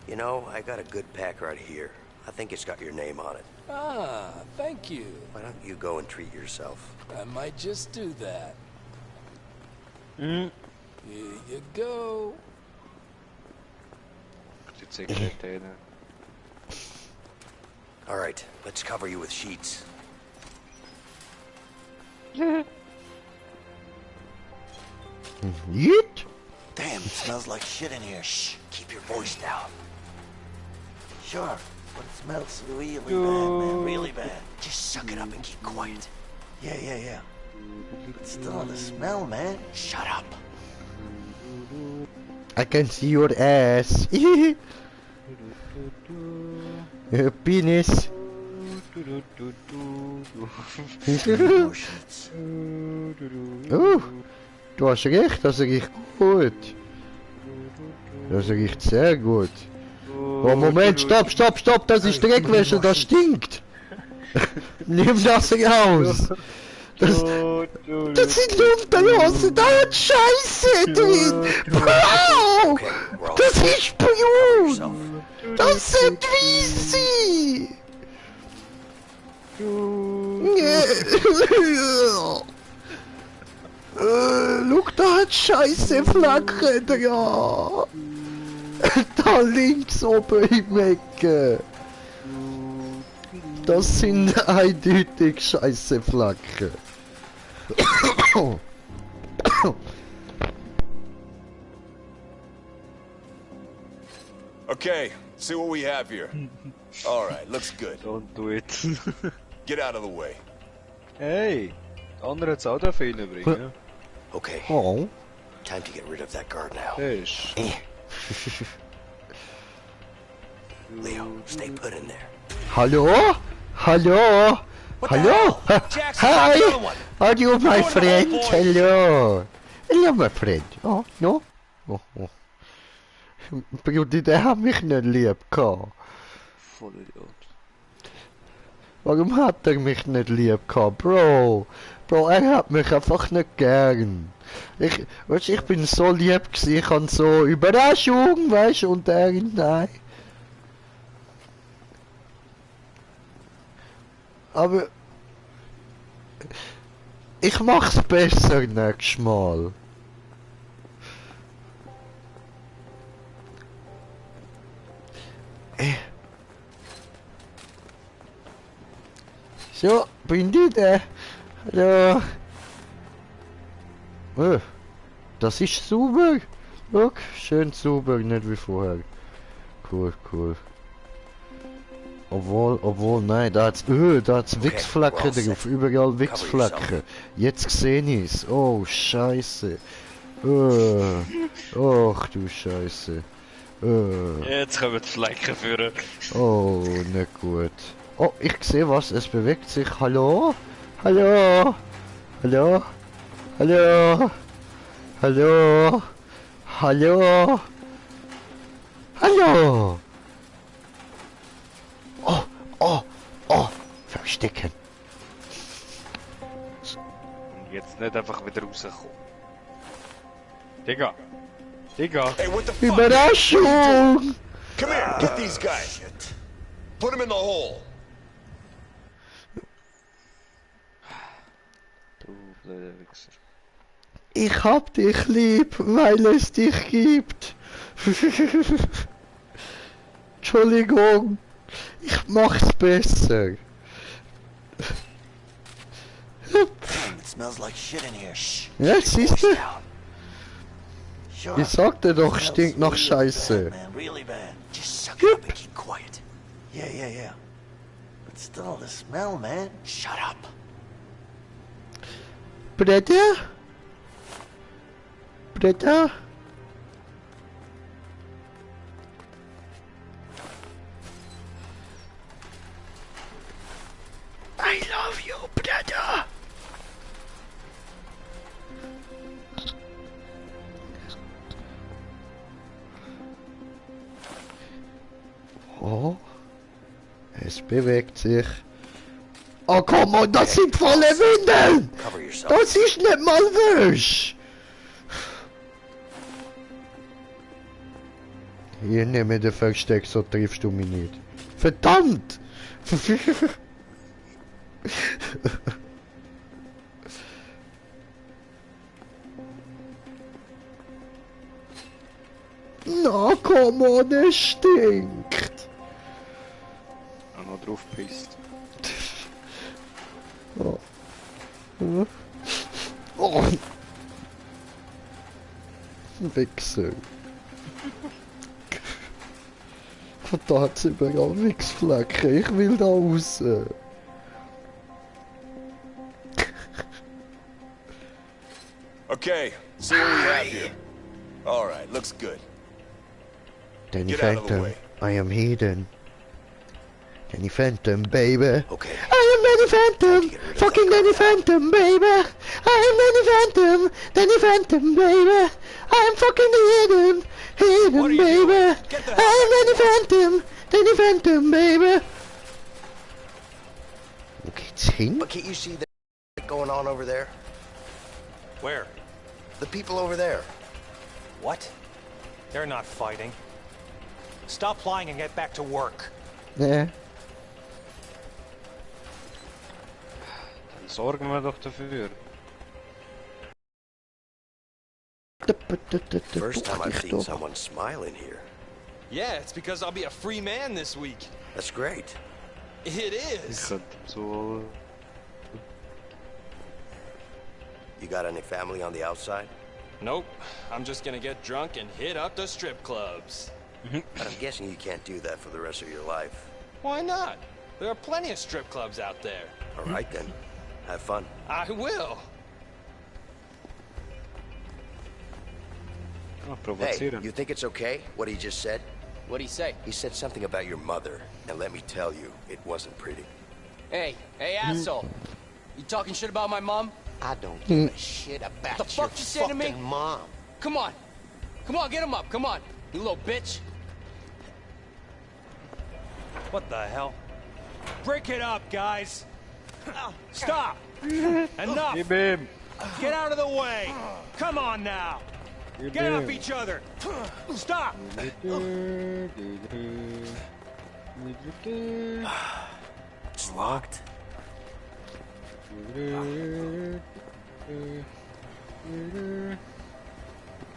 You know, I got a good pack right here. I think it's got your name on it. Ah, thank you. Why don't you go and treat yourself? I might just do that. Mm. Here you go. All right, let's cover you with sheets. Yeet. Damn, it smells like shit in here. Shh, keep your voice down. Sure, but it smells really bad, man. Really bad. Just suck it up and keep quiet. Yeah. But still, the smell, man. Shut up. I can see your ass. Penis. Du hast recht, das riecht gut. Das riecht sehr gut. Oh, Moment, stopp, das ist Dreckwäsche, das stinkt. Nimm das raus. Das sind Luftballons, da hat Scheiße drin. Wow, das ist Blut. Das sind Wiesi. Look, da hat Scheiße Flacken dran. Da links oben im Ecke. Das sind eindeutig Scheiße Flacken. Okay, see what we have here. All right, looks good. Don't do it. Get out of the way. Hey, der andere hat's auch da reinbringen. Okay. Oh. Time to get rid of that guard now. Fisch. Leo, stay put in there. Hallo? Hi! Are you my friend? Hello! Hello, my friend. Oh, no? Oh. Brudi, der hat mich nicht lieb gehabt. Vollidiot. Warum hat er mich nicht lieb gehabt, Bro? Bro, er hat mich einfach nicht gern. Ich bin so lieb gewesen, ich kann so Überraschung, weißt du, und er, nein. Aber ich mach's besser nächstes Mal. So, bin ich da. Hallo. Das ist sauber. Look, schön sauber, nicht wie vorher. Cool. Obwohl, nein, da hat's Wichsflecken drauf, überall Wichsflecken. Jetzt sehe ich's. Oh, Scheiße. Och, du Scheiße. Jetzt kommen die Flecken führen. Oh, nicht gut. Oh, ich sehe was, es bewegt sich. Hallo? Oh, verstecken. Und jetzt nicht einfach wieder rauskommen. Digga. Hey, what the fuck? Überraschung! Come here, get these guys. Put them in the hole. Du blöder Wichser. Ich hab dich lieb, weil es dich gibt. Entschuldigung. Ich mach's besser. It smells like shit in here. Shh. Ja, siehst du? Sure. Ich sagte doch, stinkt nach Scheiße. Man, really bad. Just suck it up and keep quiet. Yeah. But still, the smell, man. Shut up. Britta? Britta? I love you, Britta. Oh, es bewegt sich. Oh, komm on, das sind volle Windeln! Das ist nicht mal Wäsch! Hier, nehme den Versteck, so triffst du mich nicht. Verdammt! Na, komm on, es stinkt! Noch drauf pisst. Oh. Oh. Wichser. Da hat's überall Wichsflecken. Ich will da raus. Okay, see what we have here. All right, looks good. Danny Get out of the Phantom, way. I am hidden. Danny Phantom, baby. Okay. I am Danny Phantom, fucking Danny Phantom, baby. I am Danny Phantom, Danny Phantom, baby. I am fucking hidden, baby. I am Danny Phantom, baby. Wo geht's hin? But can't you see that going on over there? Where? The people over there. What? They're not fighting. Stop lying and get back to work. Ja. Dann sorgen wir doch dafür. First time I've seen someone smile in here. Yeah, it's because I'll be a free man this week. That's great. It Ich is. könnte so... You got any family on the outside? Nope. I'm just gonna get drunk and hit up the strip clubs. But I'm guessing you can't do that for the rest of your life. Why not? There are plenty of strip clubs out there. All right then. Have fun. I will. Oh, Hey, provozieren. you think it's okay, what he just said? What'd he say? He said something about your mother, and let me tell you, it wasn't pretty. Hey, asshole. You talking shit about my mom? I don't give a shit about What the fuck you say to me? fucking mom. Come on. Come on, get him up. Come on. You little bitch. What the hell? Break it up, guys. Stop. Enough. Gib ihm! Get out of the way. Come on now. Gib Get off ihm! each other. Stop. It's locked.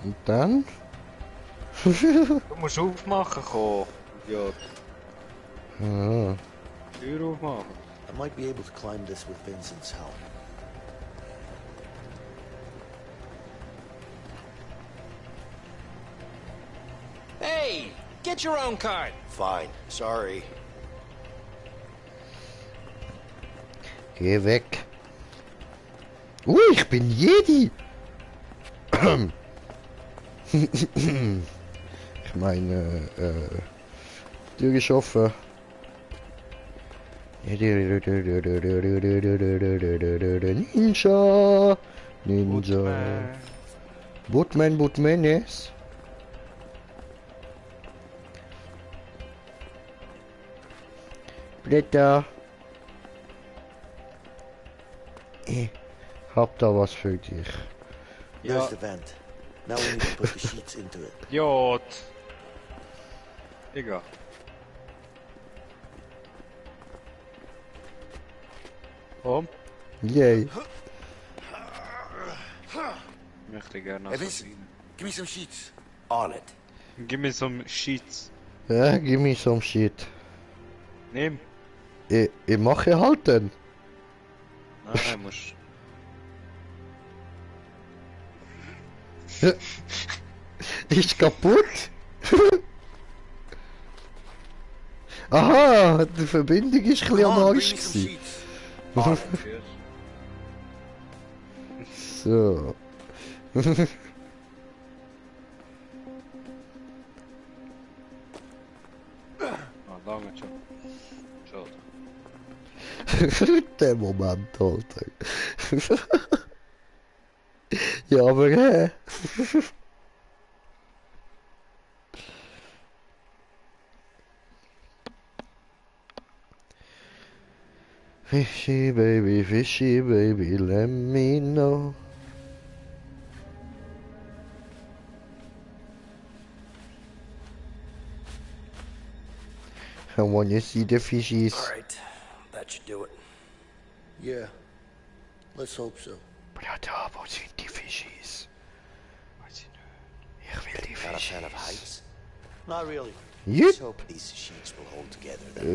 Und dann? Du musst aufmachen kommen, Idiot. Ah. Tür aufmachen. I might be able to climb this with Vincent's help. Hey, get your own card. Fine. Sorry. Geh weg. Ich bin Jedi. Ich meine, Tür ist offen. Ninja. Bootman, yes. Blätter. Ich hab da was für dich. There's the vent. Now we need to put the sheets into it. Idiot! Egal. Komm. Yay. Möchte gerne Hey, noch Vincent, give me some sheets. On it. Give me some sheets. Ja, gib mir some shit. Nimm. Ich mache halt dann. Nein, musst. Ist kaputt? Aha, die Verbindung ist ein bisschen am Arsch gewesen. So. Lange schon. Der Moment, Alter. Ja, aber fishy baby, let me know. I want to see the fishies. Alright, that should do it. Yeah, let's hope so. Brother, wo sind die Fishies? Ich will die Not a fan of Fishies. heights? Not really. Let's hope these sheets will hold together then.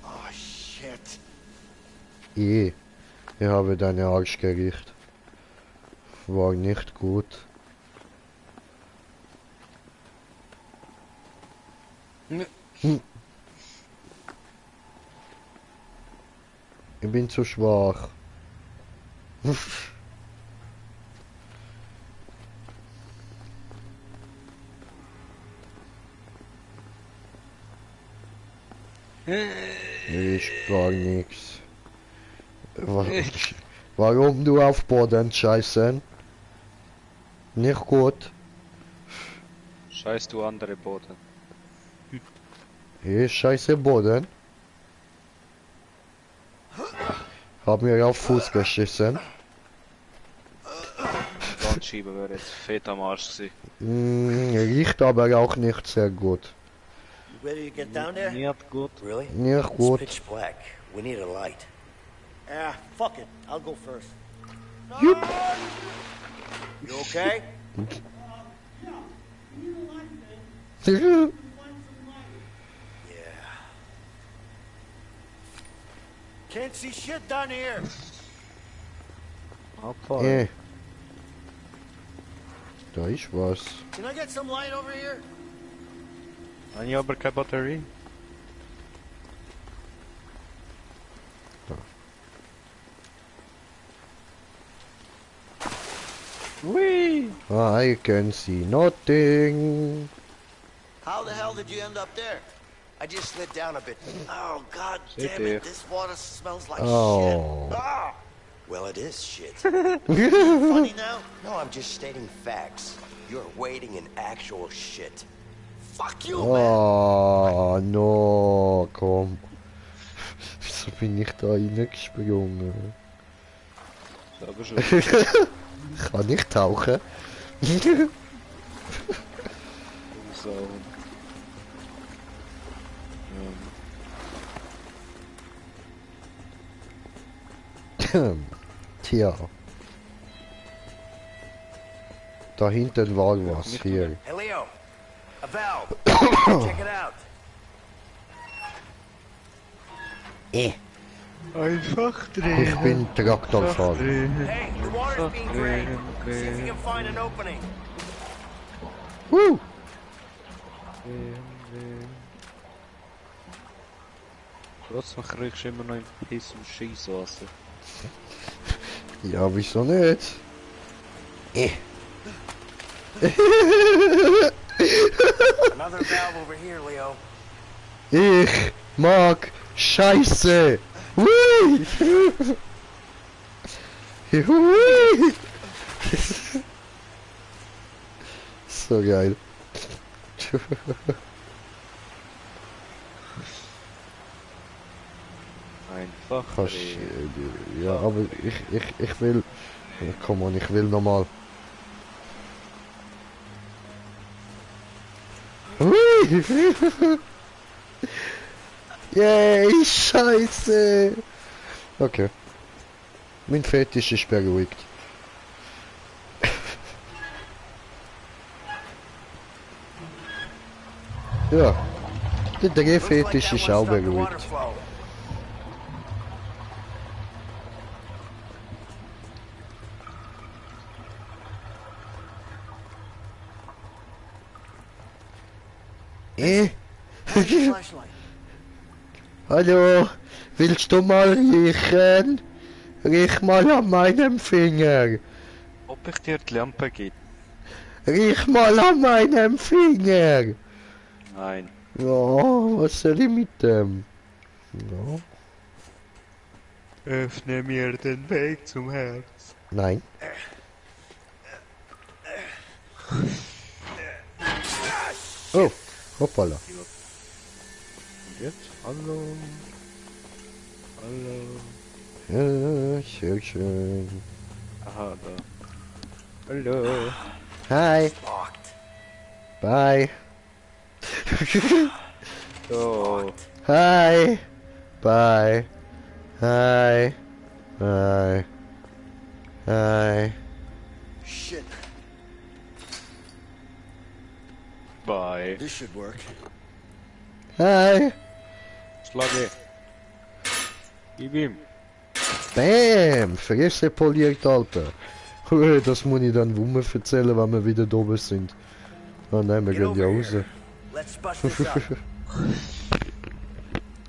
Oh, shit. Ich habe deine Arsch gerichtet. War nicht gut. Ich bin zu schwach. Ist gar nichts. Warum du auf Boden scheißen? Nicht gut. Scheiß du andere Boden. Ich scheiße Boden. Hab mir auf Fuß geschissen. Ganzschieber wäre jetzt fett am Arsch gewesen. Riecht aber auch nicht sehr gut. You ready to get down there? Nicht gut. Really? Nicht It's gut. pitch black. We need a light. Ah, fuck it. I'll go first. Yup. You okay? Can't see shit down here. Eh. Da ist was. Can I get some light over here? Habe ich aber keine Batterie. Whee! I can see nothing. How the hell did you end up there? I just slid down a bit. Oh, god Hey, damn dear. it. This water smells like Oh. shit. Ah! Well, it is shit. Funny now? No, I'm just stating facts. You're wading in actual shit. Fuck you, man! Oh, no, komm. Wieso bin ich da reingesprungen? Aber schon. Ich kann nicht tauchen. So. Tja. Da hinten war was, hier. Hey, Leo. A valve. Check it out. Einfach Ich bin Traktorfahrer. Hey, the water's being drained. See if you can find an opening. Woo! Trotzdem kriegst du immer noch ein Piss und Scheisswasser. Ja, wieso nicht? Another valve over here, Leo. Ich mag Scheiße. Hui! Hui! So geil. Einfach Kannst, drehen. ja, aber ich will... Komm on, ich will nochmal. Hui! Yay, Scheiße! Okay. Mein Fetisch ist beruhigt. Ja. Der Drehfetisch ist auch beruhigt. Hallo, willst du mal riechen? Riech mal an meinem Finger. Ob ich dir die Lampe gebe? Riech mal an meinem Finger. Nein. Ja, was soll ich mit dem? Ja. Öffne mir den Weg zum Herz. Nein. Oh, hoppala. Und jetzt? Hallo. Hallo. Ja, sehr schön. Aha, da. Hallo. Hi. Bye. Oh. Hi. Bye. Hi. Hi. Hi. Shit. Bye. This should work. Hi. Schlage. Gib ihm. Bam. Fresse poliert, Alter. Das muss ich dann Wumme erzählen, wenn wir wieder da oben sind. Ah nein, wir gehen ja raus.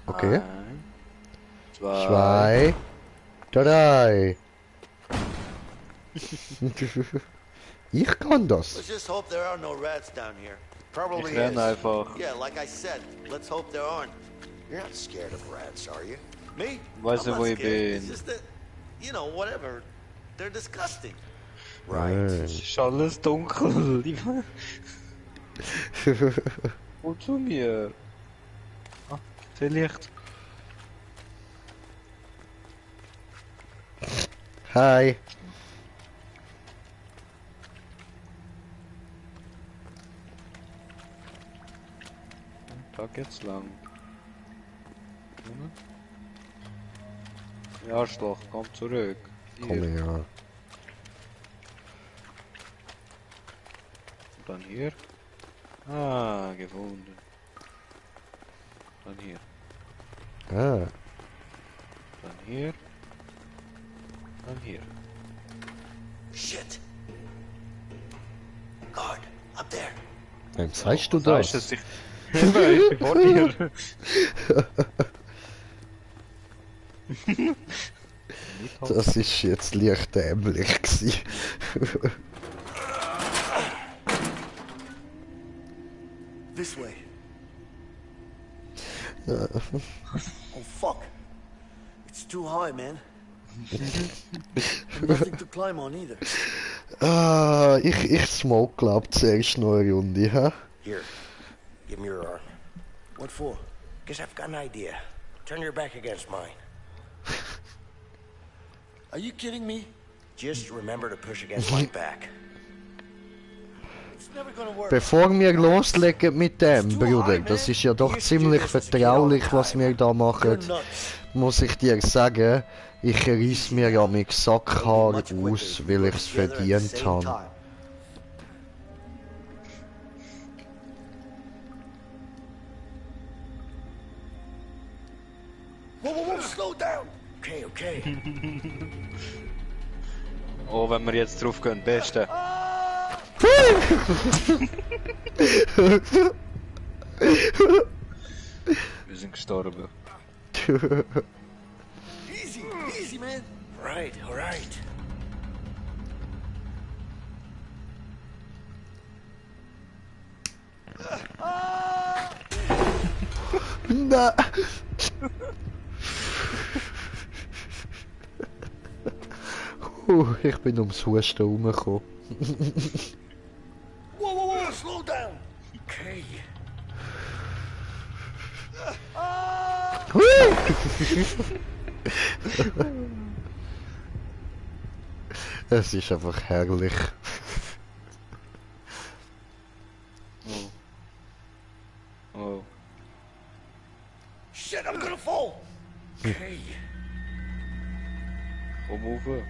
Okay. 2, 3. Ich kann das. Let's just hope there are no rats down here. Probably Ich renn einfach. Yeah, like I said, let's hope there aren't. You're not scared of rats, are you? Me? Weißt du, I'm wo not ich scared. It's bin? just that, you know, whatever. They're disgusting. Es ist alles dunkel. Und zu mir. Ah, vielleicht. Hi. Da geht's lang. Ja, Arschloch, komm zurück. Komm her. Und dann hier. Ah, gefunden. Dann hier. Ah. Dann hier. Dann hier. Shit. Guard, up there. Wem sagst du das? Sagst du ich bin vor dir. Das ist jetzt leicht dämlich gewesen. This way. Ja. Oh fuck. It's too high, man. Nothing to climb on either. Ah, ich smoke glaub zuerst noch eine Runde, ha? Here, give me your arm. What for? Guess I've got an idea. Turn your back against mine. Are you kidding me? Just remember to push against my back. It's never gonna work. Bevor wir loslegen mit dem, Bruder, das ist ja doch ziemlich vertraulich, was wir da machen, muss ich dir sagen, ich reiss mir an mein Sackhaar aus, weil ich's verdient habe. Whoa, slow down! Okay, okay. Oh, wenn wir jetzt drauf gehen, Beste. Wir sind gestorben. Easy, easy, man. Right, alright. Na. Ich bin ums Husten rumgekommen. Whoa, slow down! Okay. Es ist einfach herrlich. Oh. Oh. Shit, I'm gonna fall! Okay. Komm rauf.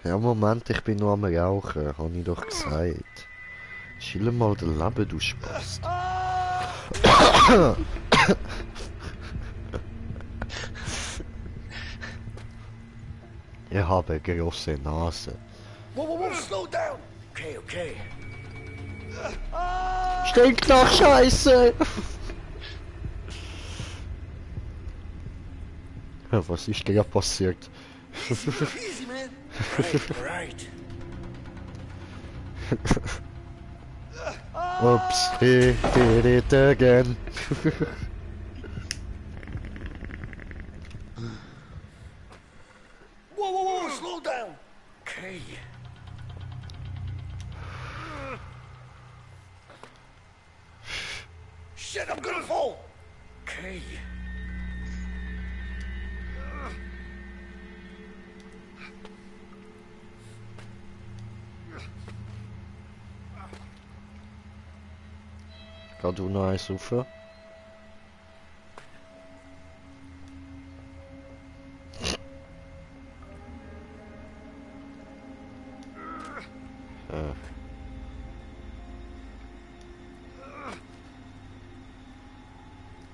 Ja, Moment, ich bin noch am Rauchen, hab ich doch gesagt. Chill mal den Leben, du Spaß. Ich habe große Nase. Whoa, slow down. Okay. Stinkt nach Scheiße! Ja, was ist gerade passiert? Easy, man. Right. Oops, he did it again. Whoa, slow down. Okay. Shit, I'm gonna fall. Okay. Gaat du noch eins rauf?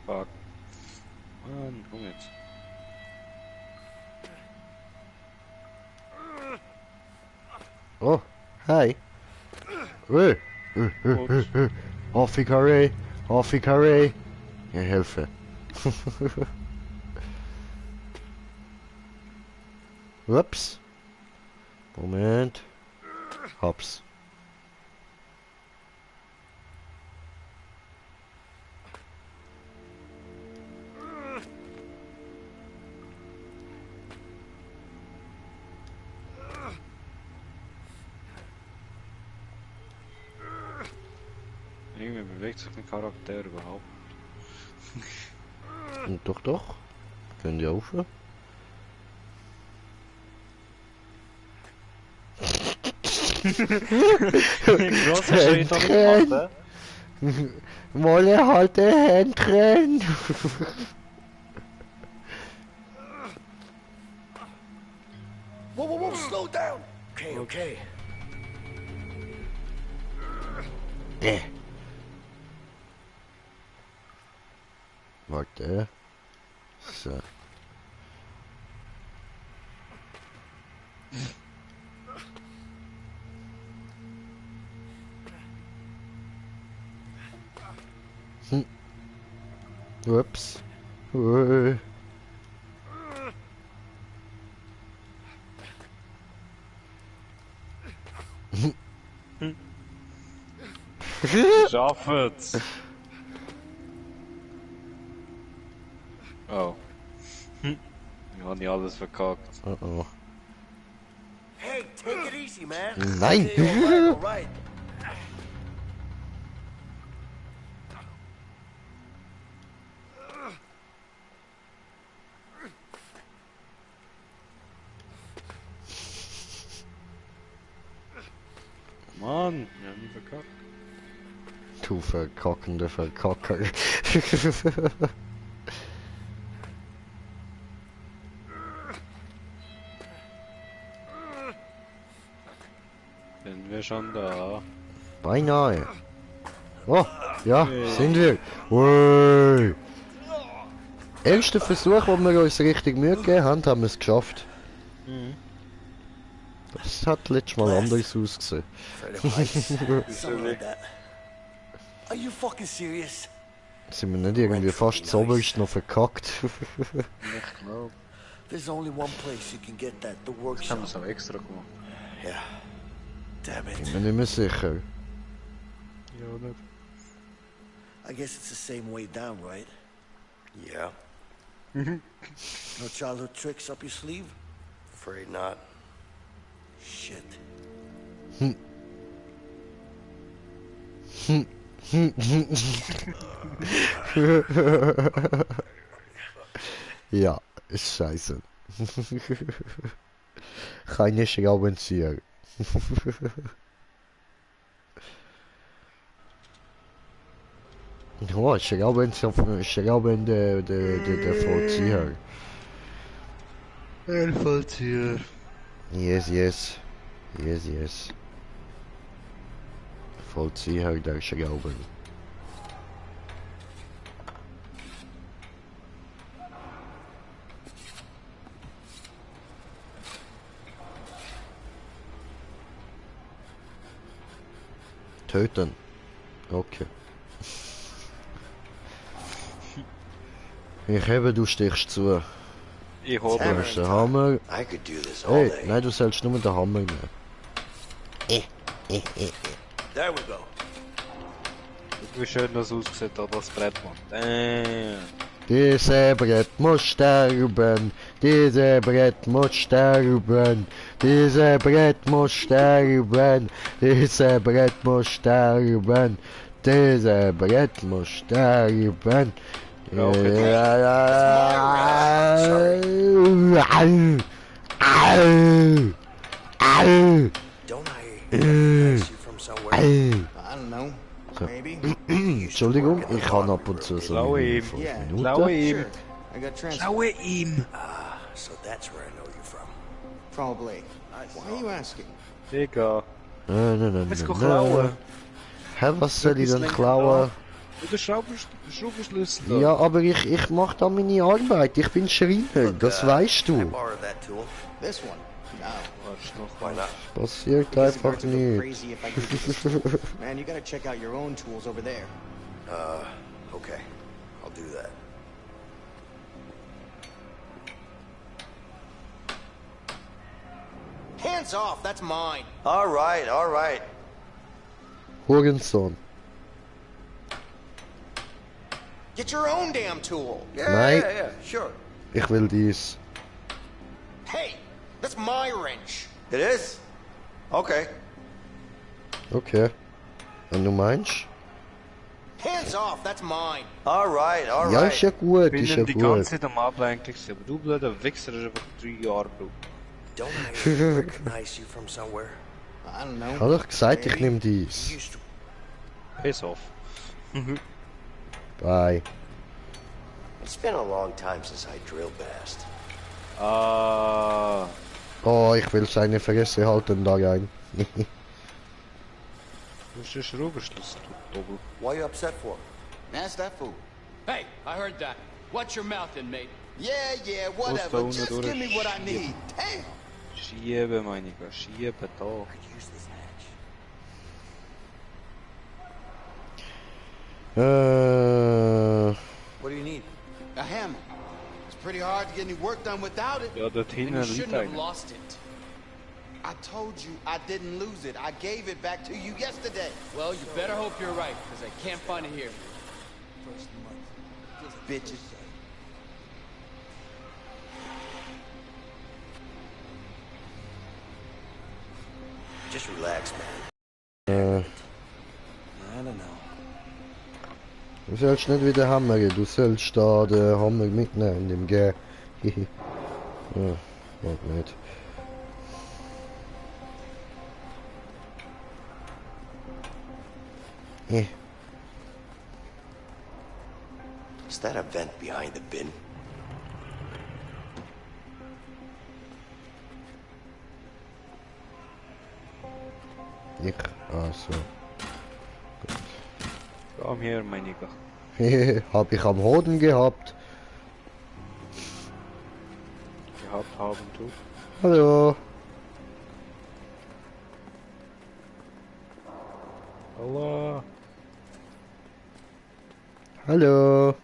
Fuck. Mann, komm jetzt. Oh, hi. Affikaré, Affikaré. Ja, helfe. Ups. Moment. Hops. Irgendwie bewegt sich ein Charakter überhaupt. Und doch. Können die auf? Großer Schritt gemacht, Wolle halt Händchen. Whoa, slow down. Okay. Warte. So. Ups. Schaffet's! Oh. Wir haben nicht alles verkackt. Oh. Hey, take it easy, man. Nein! Okay, all right. Mann, wir haben nie verkackt. Du verkackende Verkacker. Sind wir schon da? Beinahe. Oh, ja, sind wir. Ui. Erster Versuch, wo wir uns richtig Mühe gegeben haben, haben wir es geschafft. Das hat letztes Mal anders ausgesehen. Are you fucking serious? Sind wir nicht irgendwie fast so oberst noch verkackt? Ich glaube. There's only one place you can get that, the Das workshop. haben wir so extra gemacht. Yeah. Damn it. Ich bin nicht mehr sicher. Ja, nicht. I guess it's the same way down, right? Yeah, No childhood tricks up your sleeve? afraid not. Shit. Ja, ist scheiße. Keine Schraubenzieher. Ja, Schraubenzieher, der Vollzieher. Vollzieher. Yes, yes. Yes, yes. Vollzieher der Schrauben. Töten. Okay. Ich habe, du stichst zu. Ich habe. Du hast den Hammer. Hey, nein, du sollst nur den Hammer nehmen. There we go. Wie schön das aussieht, da das Brett macht. Diese Brett muss sterben. Diese Brett muss sterben. Diese Brett muss sterben. Diese Brett muss sterben. Diese Brett muss sterben. Entschuldigung, ich kann ab und zu so Klaue ihm. Klaue ihm. Klaue ihm. So that's where I know you from. Probably. Why are you asking? Digga. Nein. Willst du klauen? Hä, was soll ich denn klauen? Du Schraubenschlüssel. Ja, aber ich mach da meine Arbeit. Ich bin Schreiner, das weißt du. This one? No. Passiert einfach nicht. Man, you gotta check out your own tools over there. Okay. I'll do that. Hands off, that's mine. All right. Hurensohn. Get your own damn tool. Nein. Yeah, sure. Ich will dies. Hey, that's my wrench. It is? Okay. Okay. Und du meinst? Hands off, that's mine. All right. Ja, ist ja gut, Ich ist ja bin die ganze gut. Zeit am Ablenken, aber du blöder Wichser hast einfach 3 Jahre gebraucht. Don't I recognize you from somewhere? I don't know. Ich habe doch gesagt, ich nehme dies. Piss off. Bye. It's been a long time since I drill bast. Oh, ich will seine Fresse halten da rein. Du hast den Schraubenschlüssel, du Doppel. Why you upset for? Ask that fool. Hey, I heard that. Watch your mouth, inmate. Yeah, whatever. Just give me what I need. Damn. Schiebe, meine ich, schiebe da. What do you need? A hammer. It's pretty hard to get any work done without it. Ja, dort And hinten you liegt shouldn't have einer. lost it. I told you I didn't lose it. I gave it back to you yesterday. Well, you better hope you're right, because I can't find it here. First month. Bitches. Just relax, man. I don't know. Du sollst nicht wieder Hammer, du sollst da den Hammer mitnehmen, dem G. Ja, mag nicht. Is that a vent behind the bin? So. Komm her, meine ich. Hab ich am Hoden gehabt. Gehabt haben du. Hallo. Hallo. Hallo.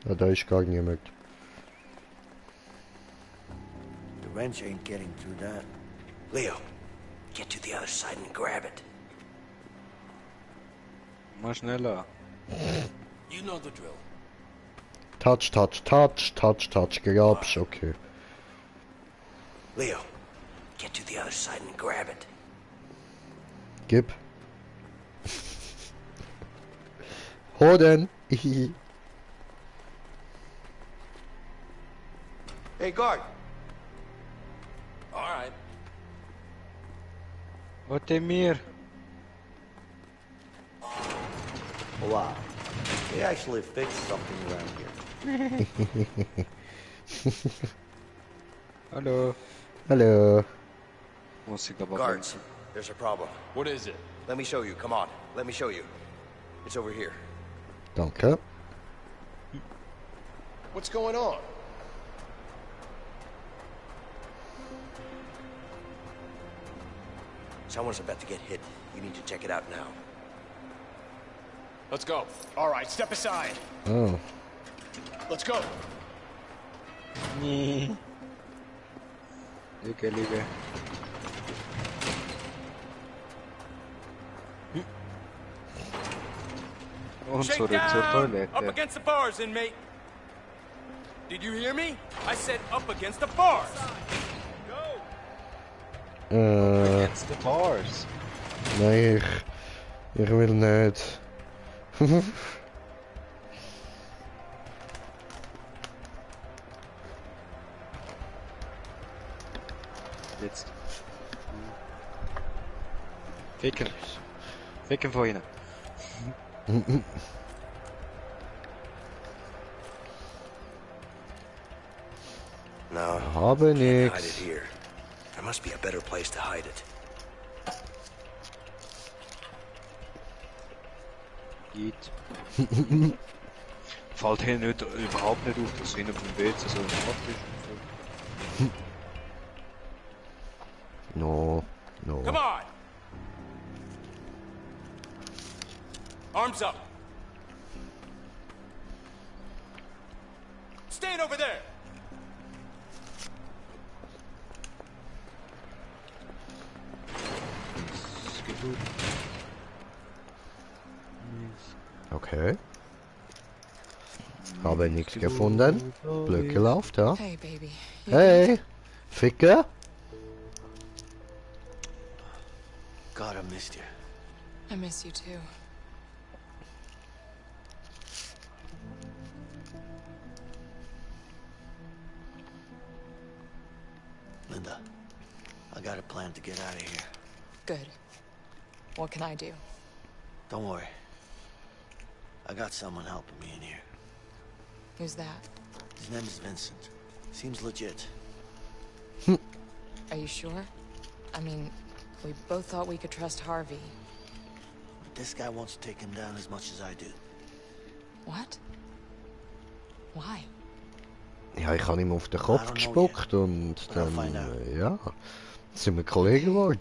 Ja, da ist gar niemand. The wrench ain't getting through that. Leo, get to the other side and grab it. Mal schneller. You know the drill. Touch, grabst, okay. Leo, get to the other side and grab it. Gib. Hoden. Hey, guard. All right. Warte mir. Wow. They actually fixed something around here. Hallo. Hallo. Muss ich aber Guards, there's a problem. What is it? Let me show you. Come on. Let me show you. It's over here. Danke. What's going on? Someone's about to get hit. You need to check it out now. Let's go. All right, step aside. Oh. Let's go. Lüge. Und Shake zurück zur down! Toilette. Up against the bars, inmate! Did you hear me? I said up against the bars! Against the bars. Nee, ich will nicht. Jetzt. Ficken. Ficken von ihnen. No. Habe Can't hide it nix. here. There must be a better place to hide it. Geht. Fällt hier nicht, überhaupt nicht auf, dass hinter dem WC so ein Schacht ist. No. Come on! Arms up! Stand over there! Okay. Habe nichts gefunden. Blöd gelaufen, ja. Hey, baby. Hey. Ficke. God, I missed you. I miss you too. Linda, I got a plan to get out of here. Good. What can I do? Don't worry. I got someone helping me in here. Who's that? His name is Vincent. Seems legit. Are you sure? I mean, we both thought we could trust Harvey. But this guy wants to take him down as much as I do. What? Why? Ja, ich habe ihm auf den Kopf gespuckt und dann, ja, sind wir Kollegen geworden.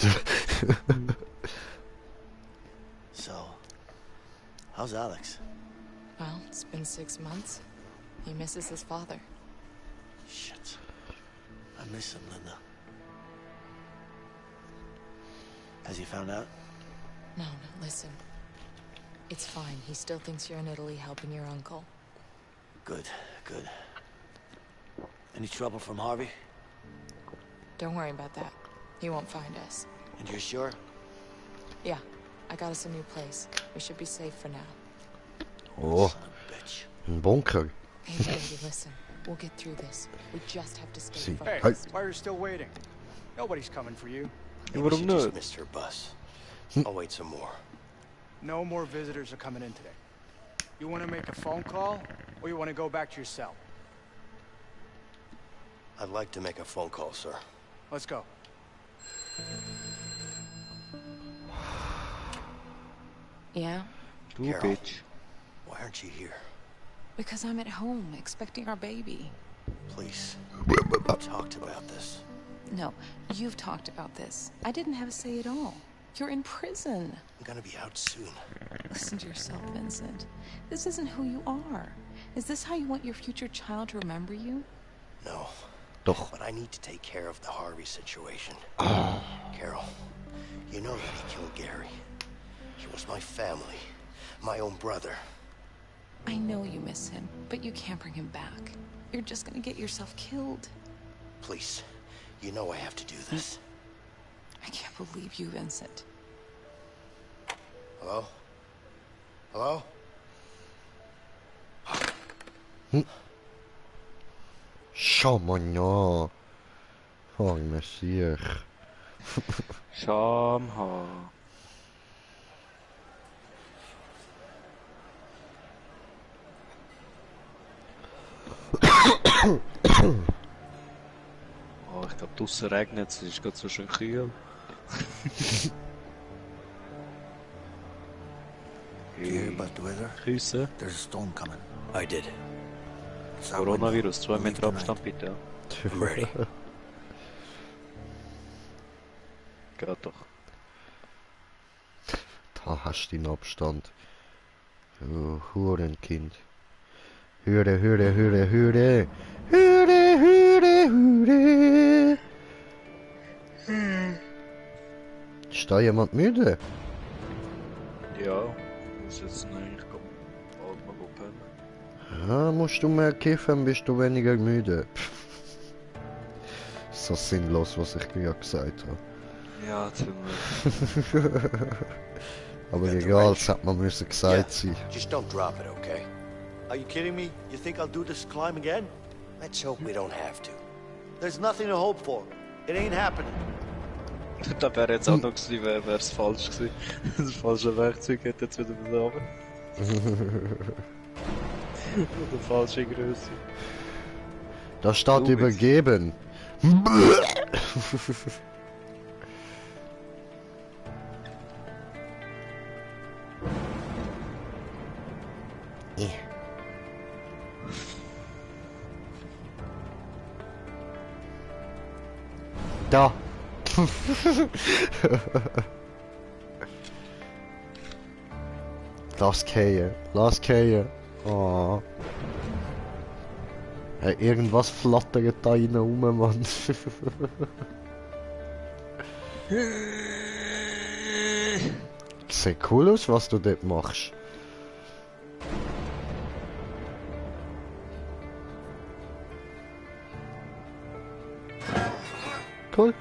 So, how's Alex? Well, it's been 6 months. He misses his father. Shit. I miss him, Linda. Has he found out? No, listen. It's fine. He still thinks you're in Italy helping your uncle. Good. Any trouble from Harvey? Don't worry about that. He won't find us. And you're sure? Yeah, I got us a new place. We should be safe for now. Oh, ein Bunker. Hey, baby, listen. We'll get through this. We just have to stay Hey, focused. why are you still waiting? Nobody's coming for you. Maybe she just missed her bus. I'll wait some more. No more visitors are coming in today. You want to make a phone call, or you want to go back to your cell? I'd like to make a phone call, sir. Let's go. Yeah? Carol, why aren't you here? Because I'm at home, expecting our baby. Please. We talked about this. No, you've talked about this. I didn't have a say at all. You're in prison. I'm gonna be out soon. Listen to yourself, Vincent. This isn't who you are. Is this how you want your future child to remember you? No. Doch. But I need to take care of the Harvey situation. Carol, you know that he killed Gary. He was my family, my own brother. I know you miss him, but you can't bring him back. You're just gonna get yourself killed. Please, you know I have to do this. I can't believe you, Vincent. Hello? Hello? Schau mal no. Oh, Messier. Schamhaar. Draussen regnet es ist gerade so schön kühl. You hear about the weather? Grüße. There's a storm coming. I did. Coronavirus, 2 Meter Abstand bitte. I'm ready. Geht doch. Da hast du den Abstand. Du Hurenkind. Hure, hure, hure, hure. Hure, hure, hure. Ist da jemand müde? Ja, muss jetzt eigentlich bald mal pennen. Ja, musst du mehr kiffen, bist du weniger müde. So sinnlos, was ich gerade gesagt habe. Ja, ziemlich. Aber egal, es hat man müssen gesagt sein. Just don't drop it, okay? Are you kidding me? You think I'll do this climb again? Let's hope we don't have to. There's nothing to hope for. It ain't happening. Da wäre jetzt auch noch gewesen, wäre es falsch gewesen. Das falsche Werkzeug hätte jetzt wieder mit runter. Oder falsche Größe. Da steht übergeben. Da. Lass gehen. Oh. Hey, irgendwas flattert da rein rum, Mann. Sieht cool aus, was du dort machst. Cool.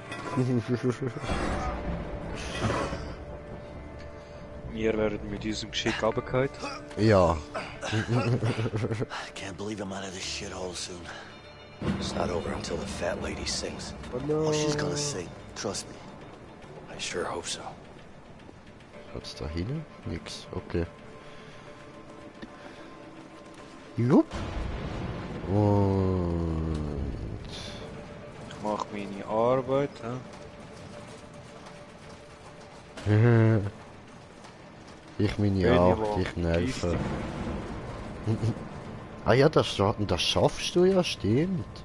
Wir werden mit unserem Geschick runtergefallen. Ja. Can't believe I'm out of this shithole soon. It's not over until the fat lady sings. Oh, she's gonna sing. Trust me. I sure hope so. Hat's da hin? Nix. Okay. Jupp. Und... Ich mach meine Arbeit, Ich meine auch, dich nerven. Ah ja, das schaffst du ja, stimmt.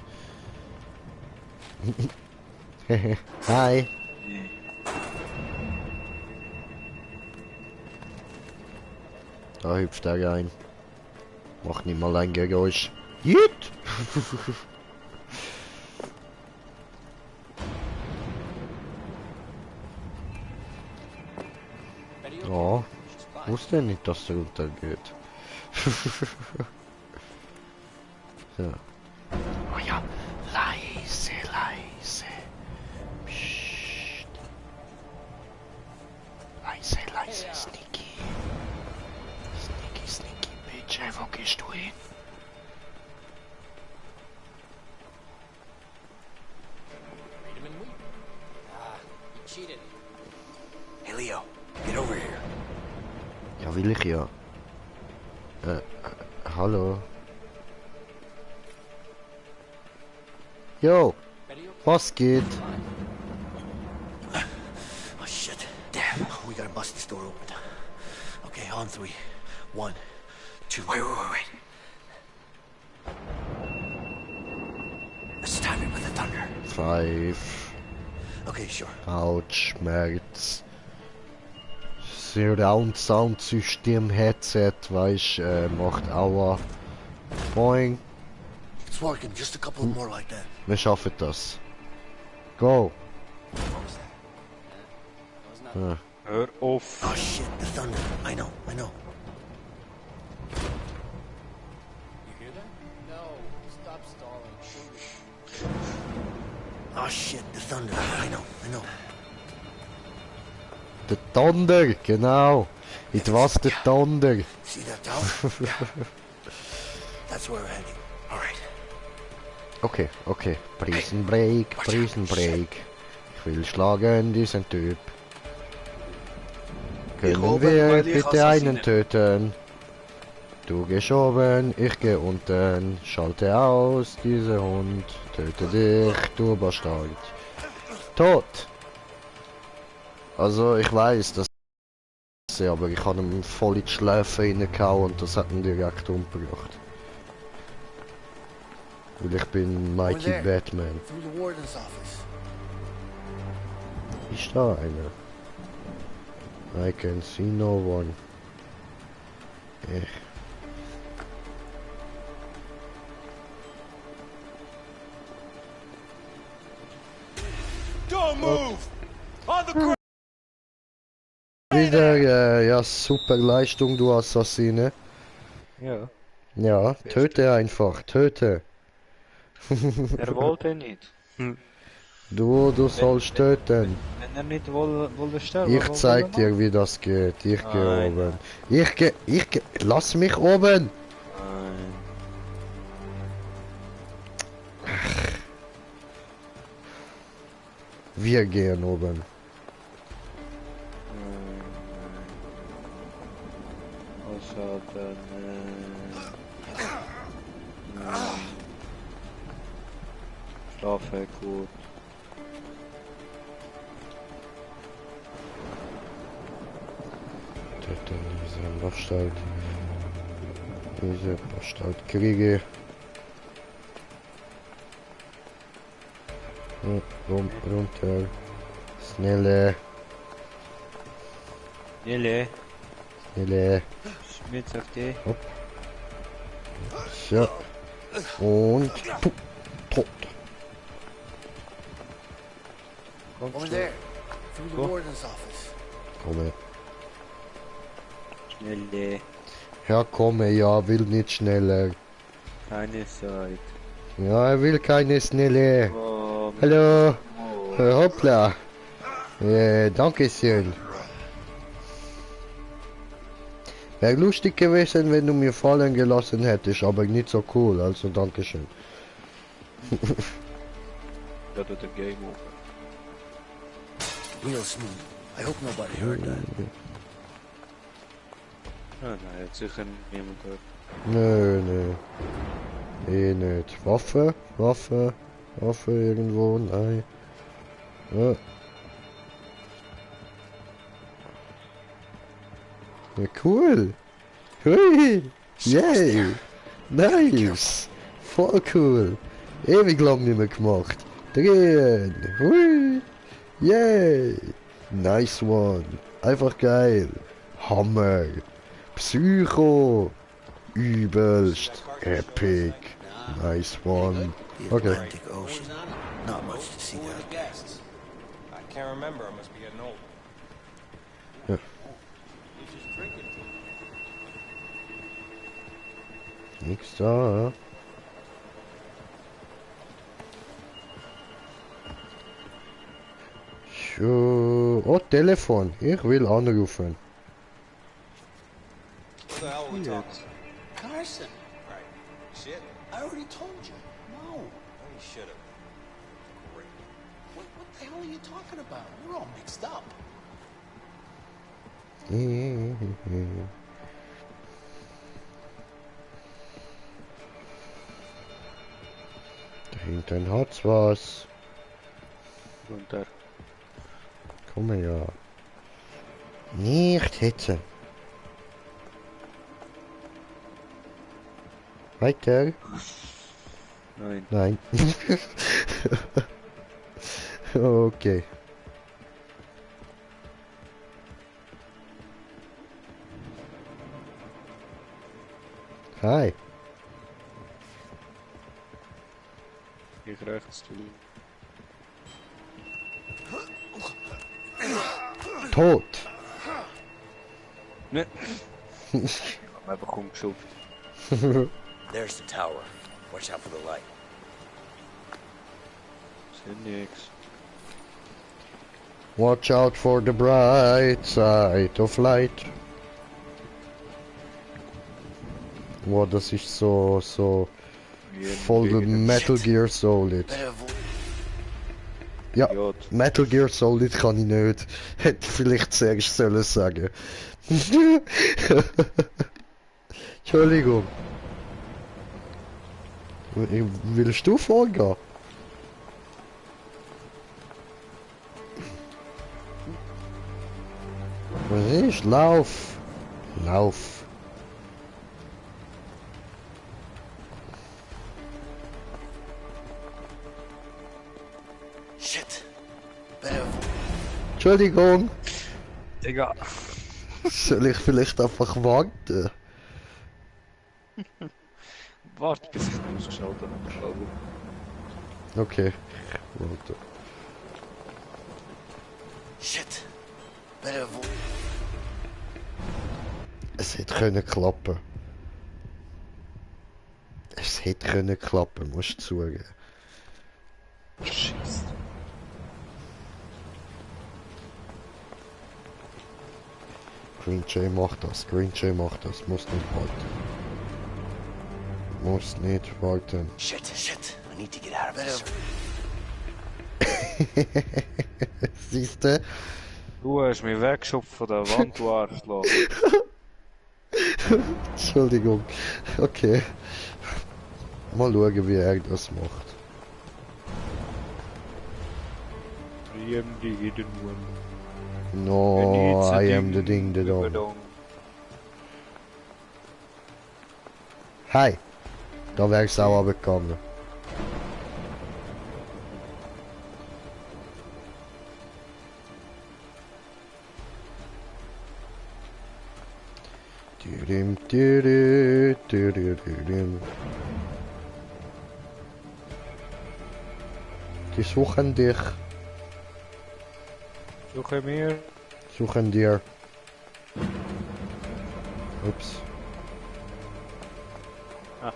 Hi. Da hüpft er rein. Mach nicht mal ein Geräusch. Jut! Ja, wusste nicht, dass er runtergeht. So. Oh ja, leise, leise. Psst. Leise, leise, Sneaky. Sneaky, Sneaky, Bitch, wo gehst du hin? You cheated. Hey, Leo, get over here. Ja, will ich ja. Hallo. Jo, was geht? Oh shit. Damn. We gotta bust this door open. Okay, on 3. 1, 2. Wait. Let's time it with the thunder. 5. Okay, sure. Haut, Schmerz. Surround Sound System Headset, weißt, macht Aua. Boing. It's working. Just a couple more like that. Wir schaffen das. Go. Ja. Hör auf. Oh shit, the thunder. I know. You hear that? No. Stop stalling. Oh shit, the thunder. I know. Der Thunder, genau. It was the Thunder. See that tower? Yeah. That's where we're heading. Okay. Prison Break. Ich will schlagen diesen Typ. Können wir bitte einen töten? Du gehst oben, ich gehe unten. Schalte aus, dieser Hund. Töte dich, du Bastard. tot. Also ich weiß, dass aber ich habe ihm voll in die Schläfe reingehauen und das hat ihn direkt umgebracht. Weil ich bin Mighty Batman. Ist da einer? I can see no one. Don't move! On the ground! Wieder, ja, super Leistung, du Assassine. Ja. Ja, töte einfach, töte. Er wollte nicht. Du sollst töten. Wenn er nicht wollte sterben, Ich zeig dir, wie das geht. Ich geh oben. Ich geh, lass mich oben! Nein. Wir gehen oben. Schade, Schlafe gut. Diese Bastard. Diese Bastard Kriege. Runter. Schnelle. Schnelle. Schnelle. Schmitz auf die. Hopp. So. Und tot. Over there, through the warden's office. Komme. Schnelle. Ja, komme, ja, will nicht schneller. Keine Zeit. Ja, er will keine schnelle. Oh, hallo. Hoppla. Danke schön. Wäre lustig gewesen, wenn du mir fallen gelassen hättest, aber nicht so cool, also Dankeschön. That was the game over. Real smooth. I hope nobody heard that. Nein, hat sicher niemand gehört. Nö. Nicht. Waffe irgendwo, nein. Ja. Ja, cool. Hui. Yay. Nice. Voll cool. Ewig lang nicht mehr gemacht. Drehen. Hui. Yay. Nice one. Einfach geil. Hammer. Psycho. Übelst. Epic. Nice one. Okay. Not much to see there. I can't remember. I must be getting old. Ja. Nix da. Oh, Telefon. Ich will anrufen. What the hell are we talking? Carson. Right. Shit. I already told you. No. Oh, you should have. Great. What the hell are you talking about? We're all mixed up. Da hinten hat's was. Runter. Komm ja. Nicht hitzen. Weiter. Nein. Nein. Okay. Hi. Ich rechts, du. Tot. Ne. Ich hab einfach umgeschubst. There's the tower. Watch out for the light. Sind nix. Watch out for the bright side of light. Wow, das ist so voll Metal Gear Solid. Ja, Metal Gear Solid kann ich nicht. Hätte vielleicht zuerst sollen sagen. Entschuldigung. Willst du vorgehen? Was ist? Lauf! Lauf! Shit. Entschuldigung! Digga. Soll ich vielleicht einfach warten? Warte, bis ich den ausgeschaltet habe. Okay, warte. Shit. Es hätte können klappen. Es hätte können klappen, musst du zugeben. Scheiße. Green J macht das, Green J macht das, muss nicht warten. Muss nicht warten. Shit. I need to get out of this. Siehst du? Du hast mich weggeschubst von der Wand, du Arschloch. Entschuldigung. Okay. Mal schauen, wie er das macht. No, I am the ding the dong. Hi. Da wäre ich sauer bekommen. Die suchen dich. Suche mir. Suchen dir. Ups. Ah.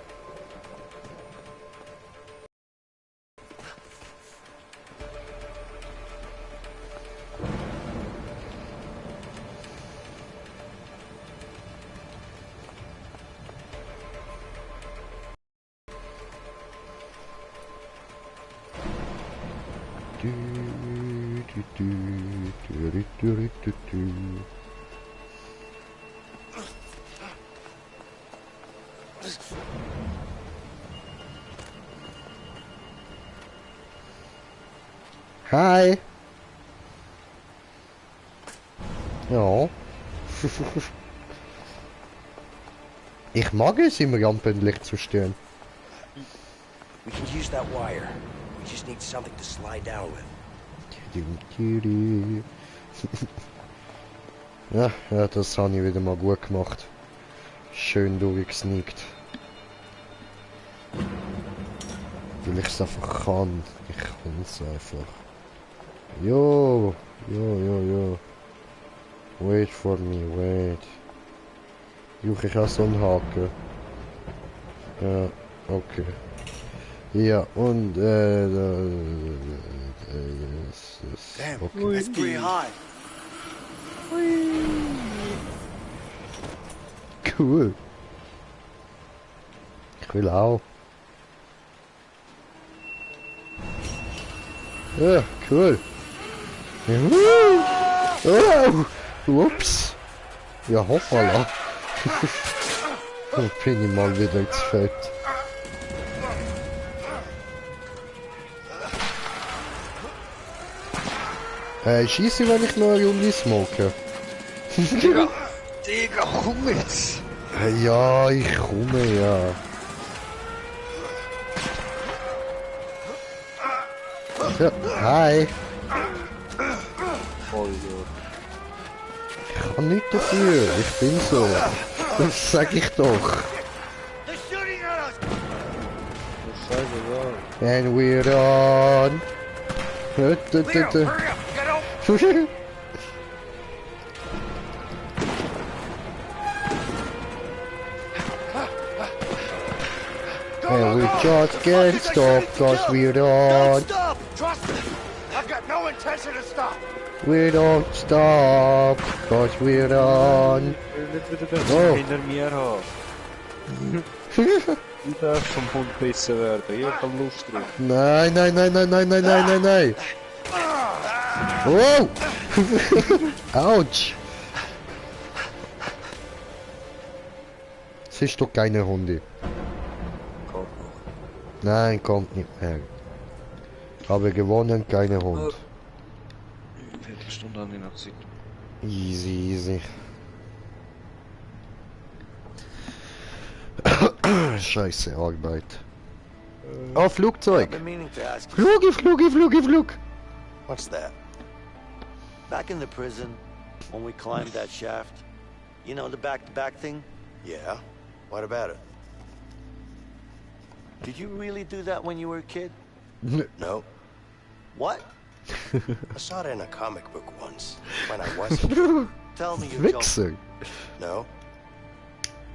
Hi. Ja. Ich mag es immer rampenlicht zu stehen. We can use that wire. We just need something to slide down with. Ja, das habe ich wieder mal gut gemacht. Schön durchgesneakt. Weil ich es einfach kann. Ich kann es einfach. Jo. Wait for me, wait. Juch, ich habe so einen Haken. Ja, okay. Ja, und Damn, that's pretty high. Cool. Ich will auch. Ja, cool. Oh, ups. Ja, hoppala. Dann bin ich mal wieder ins Fett. Schieße, wenn ich noch eine Runde smoke. Digga, komm jetzt. Ja, ich komme, ja. Ja, hi. Ich kann nicht dafür, ich bin so. Das sag ich doch. And we're on. And we just can't stop cause we're on. Don't stop! Trust me! I've got no intention to stop! We don't stop cause we're on. Oh. Hinter mir haben. Du darfst vom Hund besser werden. Ich hab Lust drauf. Nein. Oh! Autsch! Es ist doch keine Hunde. Nein, kommt nicht mehr. Habe gewonnen, keine Hund. Viertelstunde an die Nachtsicht. Easy. Scheiße Arbeit. Oh, Flugzeug. I've been meaning to ask you. Flug. What's that? Back in the prison, when we climbed that shaft, you know the back-to-back thing? Yeah? What about it? Did you really do that when you were a kid? No. What? I saw it in a comic book once, when I wasn't. Tell me you're joking. No.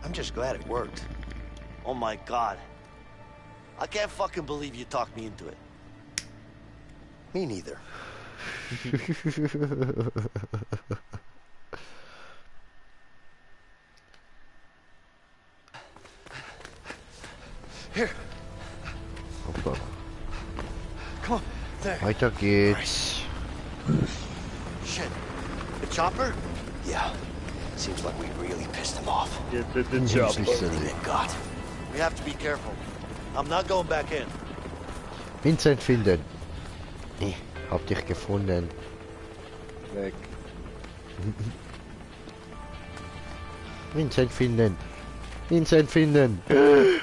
I'm just glad it worked. Oh my god. I can't fucking believe you talked me into it. Me neither. Here. Hoppa. Come on. There. Weiter geht's. Shit. The chopper? Yeah. Seems like we really pissed him off. Get the chopper. God. We have to be careful. I'm not going back in. Vincent finden. Ich hab dich gefunden. Weg. Vincent finden. Vincent finden.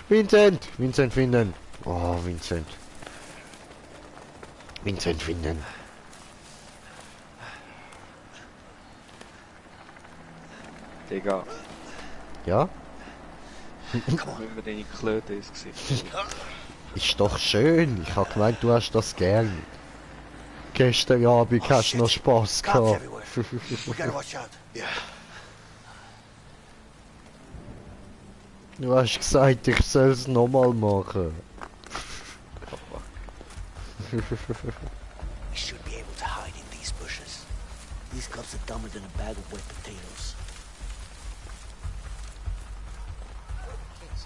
Vincent finden. Oh, Vincent. Vincent finden. Digga. Ja? Wenn wir deine Klöte ins Gesicht. Ist doch schön. Ich hab gemeint, du hast das gern. Gestern Abend hast du noch Spaß gehabt. We gotta watch out. Yeah. Du hast gesagt, ich soll es nochmal machen. You should be able to hide in these bushes. These cubs are dumber than a bag of wet potatoes.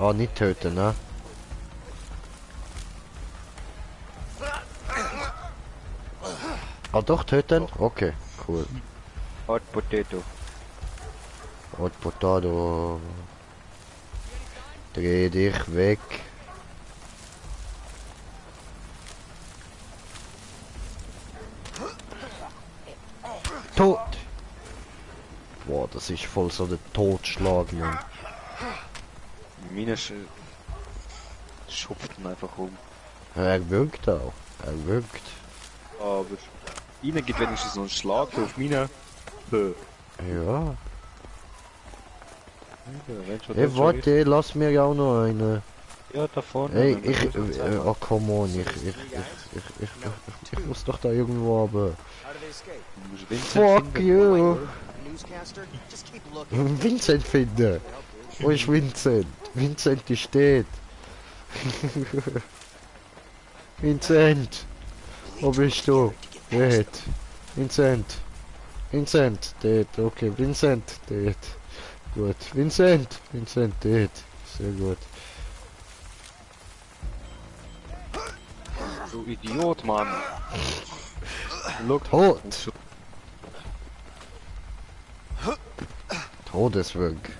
Ah, nicht töten, ne? Ah, doch töten? Okay, cool. Hot Potato. Hot Potato. Dreh dich weg. Tot! Boah, das ist voll so der Totschlag, Mann. Meine schupft ihn einfach um. Er wirkt auch. Er wirkt. Aber ihnen gibt wenigstens so einen Schlag auf meine. Ja. Hey, warte, lass mir ja auch noch eine. Ja, da vorne. Hey, oh come on, ich muss doch da irgendwo aber. Fuck you! Vincent finden! Wo ist Vincent? Vincent, die steht! Vincent! Wo bist du? Dort! Vincent! Vincent! Dort, okay, Vincent! Dort! Gut, Vincent! Vincent, dort! Sehr gut. Du Idiot, Mann! Tot! Todeswirk.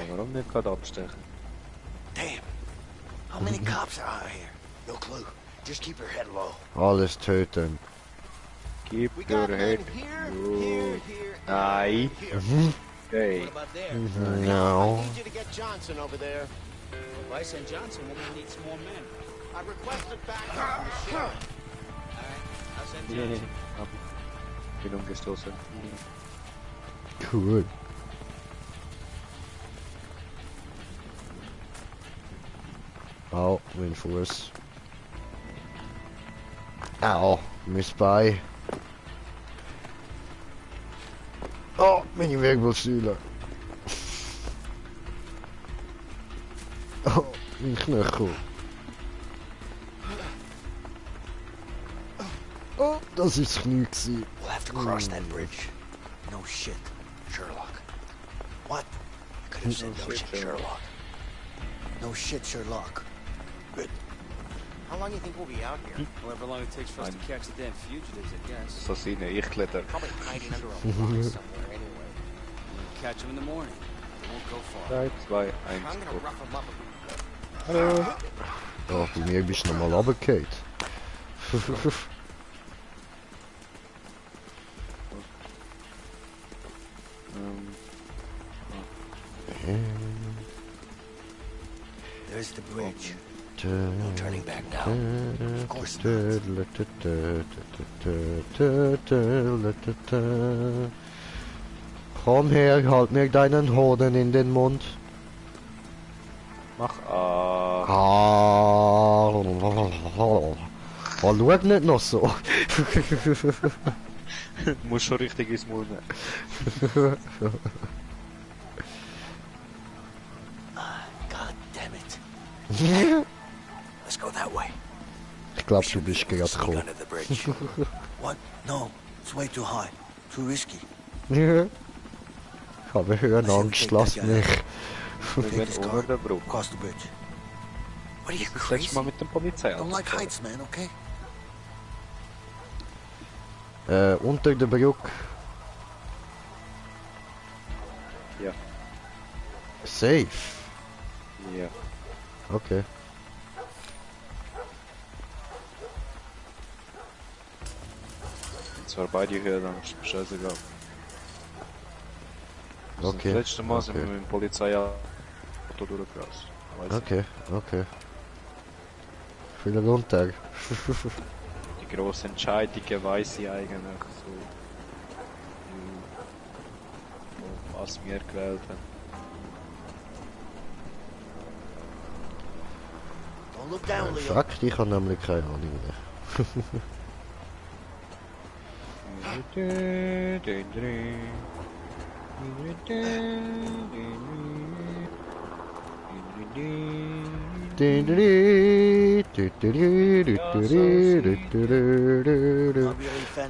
Warum nicht gerade abstechen? Damn. How many cops are out here? No clue. Just keep your head low. Alles töten. Keep your head low. Nein. Okay. No. I need you to get Johnson over there. If I send Johnson, we're gonna need some more men. I requested backup from the sheriff. Alright, I'll send Johnson. Bin umgestoßen. Cool. Au, mein Fuß. Au, mis Bein. Oh, meine Wirbelsäule. Oh, mein Knöchel. Oh, das ist das Knie gewesen. We'll have to cross that bridge. No shit, Sherlock. What? I could have said no shit, Sherlock. No shit, Sherlock. Good. How long do you think we'll be out here? However long it takes for us to catch the damn fugitives, I guess. Assassine, ich kletter. Probably hiding under a rock somewhere anyway. We'll catch them in the morning. They won't go far. 3, 2, 1, I'm gonna rough them up. Hallo. Oh, bei mir bist du nochmal runtergefallen. There's the bridge. No turning back now. Of course not. Komm her, halt mir deinen Hoden in den Mund. Mach Oh, schau nicht noch so. Muss schon richtig ins Mund nehmen. God damn it. Let's go that way. Ich glaube, du bist gerade gekommen. Under the bridge. What? No, it's way too high. Too risky. Ich habe Höhenangst, lass mich. Wir sind unter der Brücke. Across the bridge. What are you Das letzte Mal crazy? mit dem Polizei. Don't like heights, man, okay? Unter der Brücke. Ja. Safe. Ja. Okay. Und zwar beide Höhenangst, scheißegal. Okay. Das letzte Mal sind wir mit dem Polizeiauto durchgerast. Okay, okay. Viel runter. Die grosse Entscheidung weiss ich eigentlich so. Was wir gewählt haben. Don't look down, Leo. Fuck, ich habe nämlich keine Ahnung mehr.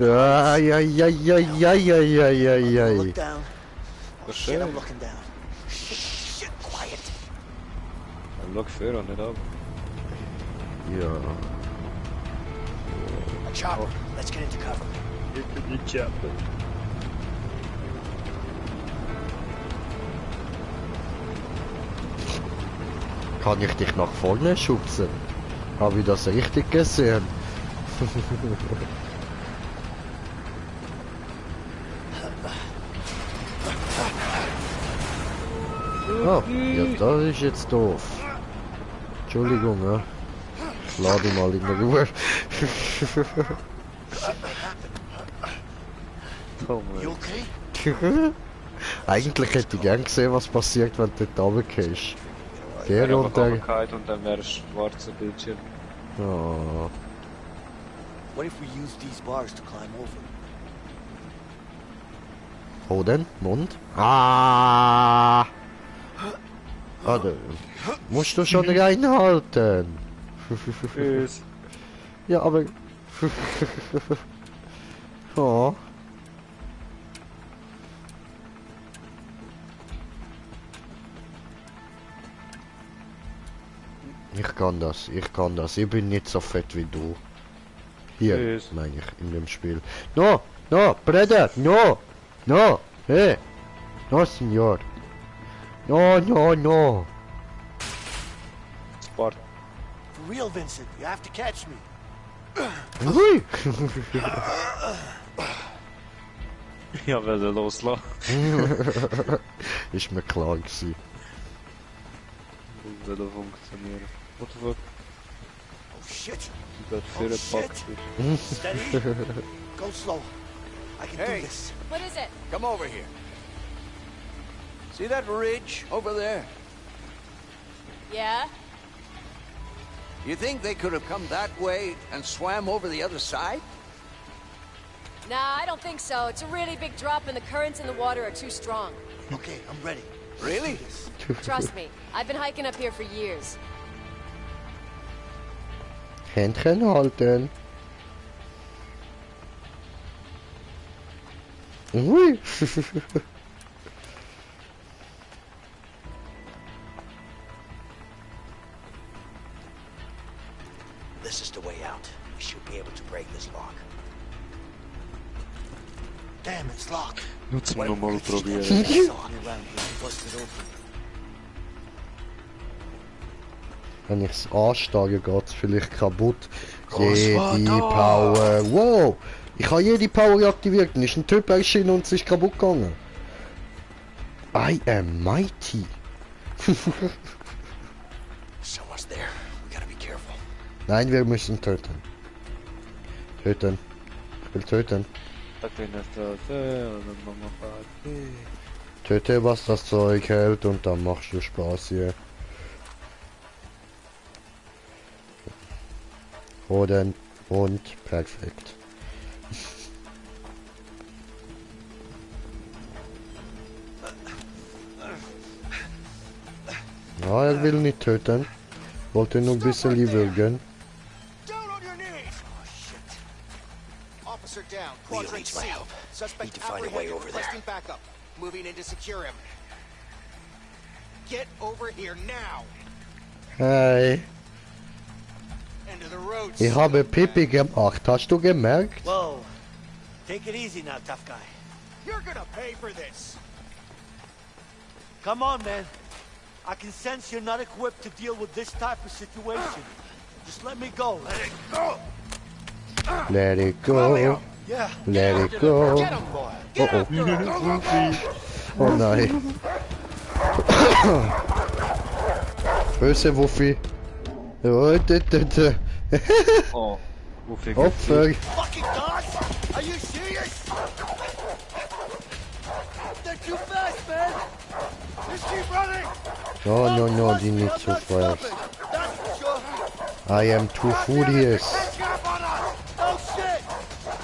Ay, ay, ay, ay, ay, ay, ay, ay, ay. Look down. Oh, shit, I'm looking down. Shit, quiet. Look für und nicht ab. Ja. A chopper. Let's get into cover. Die Chopper. Kann ich dich nach vorne schubsen? Habe ich das richtig gesehen? Oh, ja, das ist jetzt doof. Entschuldigung, ja. Ich lade mal in der Ruhe. You okay? Eigentlich hätte ich gern gesehen, was passiert, wenn du dort runtergehst. Geh runter. Und dann wäre schwarzer Bildschirm. Oh. What if we use these bars to climb over? Hoden, Mund. Ah! Ah, da musst du schon reinhalten. Ja, aber... Oh. Ich kann das, ich kann das. Ich bin nicht so fett wie du. Hier, meine ich, in dem Spiel. No, no, brother, no, no, hey, no, Senor. No, no, no. Sport. For real, Vincent, you have to catch me. Ui. Ja, will er loslassen. Ist mir klar gewesen. Will er funktionieren. What the fuck? Oh shit. Dat Oh, shit. Steady. Go slow. I can do this. What is it? Come over here. See that ridge over there? Yeah? You think they could have come that way and swam over the other side? Nah, I don't think so. It's a really big drop and the currents in the water are too strong. Okay, I'm ready. Really? Trust me, I've been hiking up here for years. Händchen halten. Ui. This is the way out. We should be able to break this lock. Damn, it's locked. Jetzt mal nochmal probieren. Wenn ich es anstarre, geht es vielleicht kaputt. Jede Power. Wow! Ich habe jede Power aktiviert und ist ein Typ erschienen und es ist kaputt gegangen. I am mighty. Someone's there. We gotta be careful. Nein, wir müssen töten. Töten. Ich will töten. Töte, was das Zeug hält und dann machst du Spaß hier. Hoden und perfekt. Ja, er will nicht töten. Wollte nur ein bisschen würgen. Officer down. Leo needs my help. Need to find a way over there. Backup. Moving in to secure him. Get over here now. Hey. Into the road. Ich habe Pipi gemacht. Hast du gemerkt? Whoa. Take it easy now, tough guy. You're gonna pay for this. Come on, man. I can sense you're not equipped to deal with this type of situation. Just let me go. Let it go. Let it go. Yeah. Let it go. Get him, boy. Get Oh, after him. oh. Oh nein. Böse Wuffi. Oh, Oh, Wuffi. Opfer. Fucking dogs! Are you serious? They're too fast, man. Just keep running. No, die nicht so fast. I am too furious. Oh shit!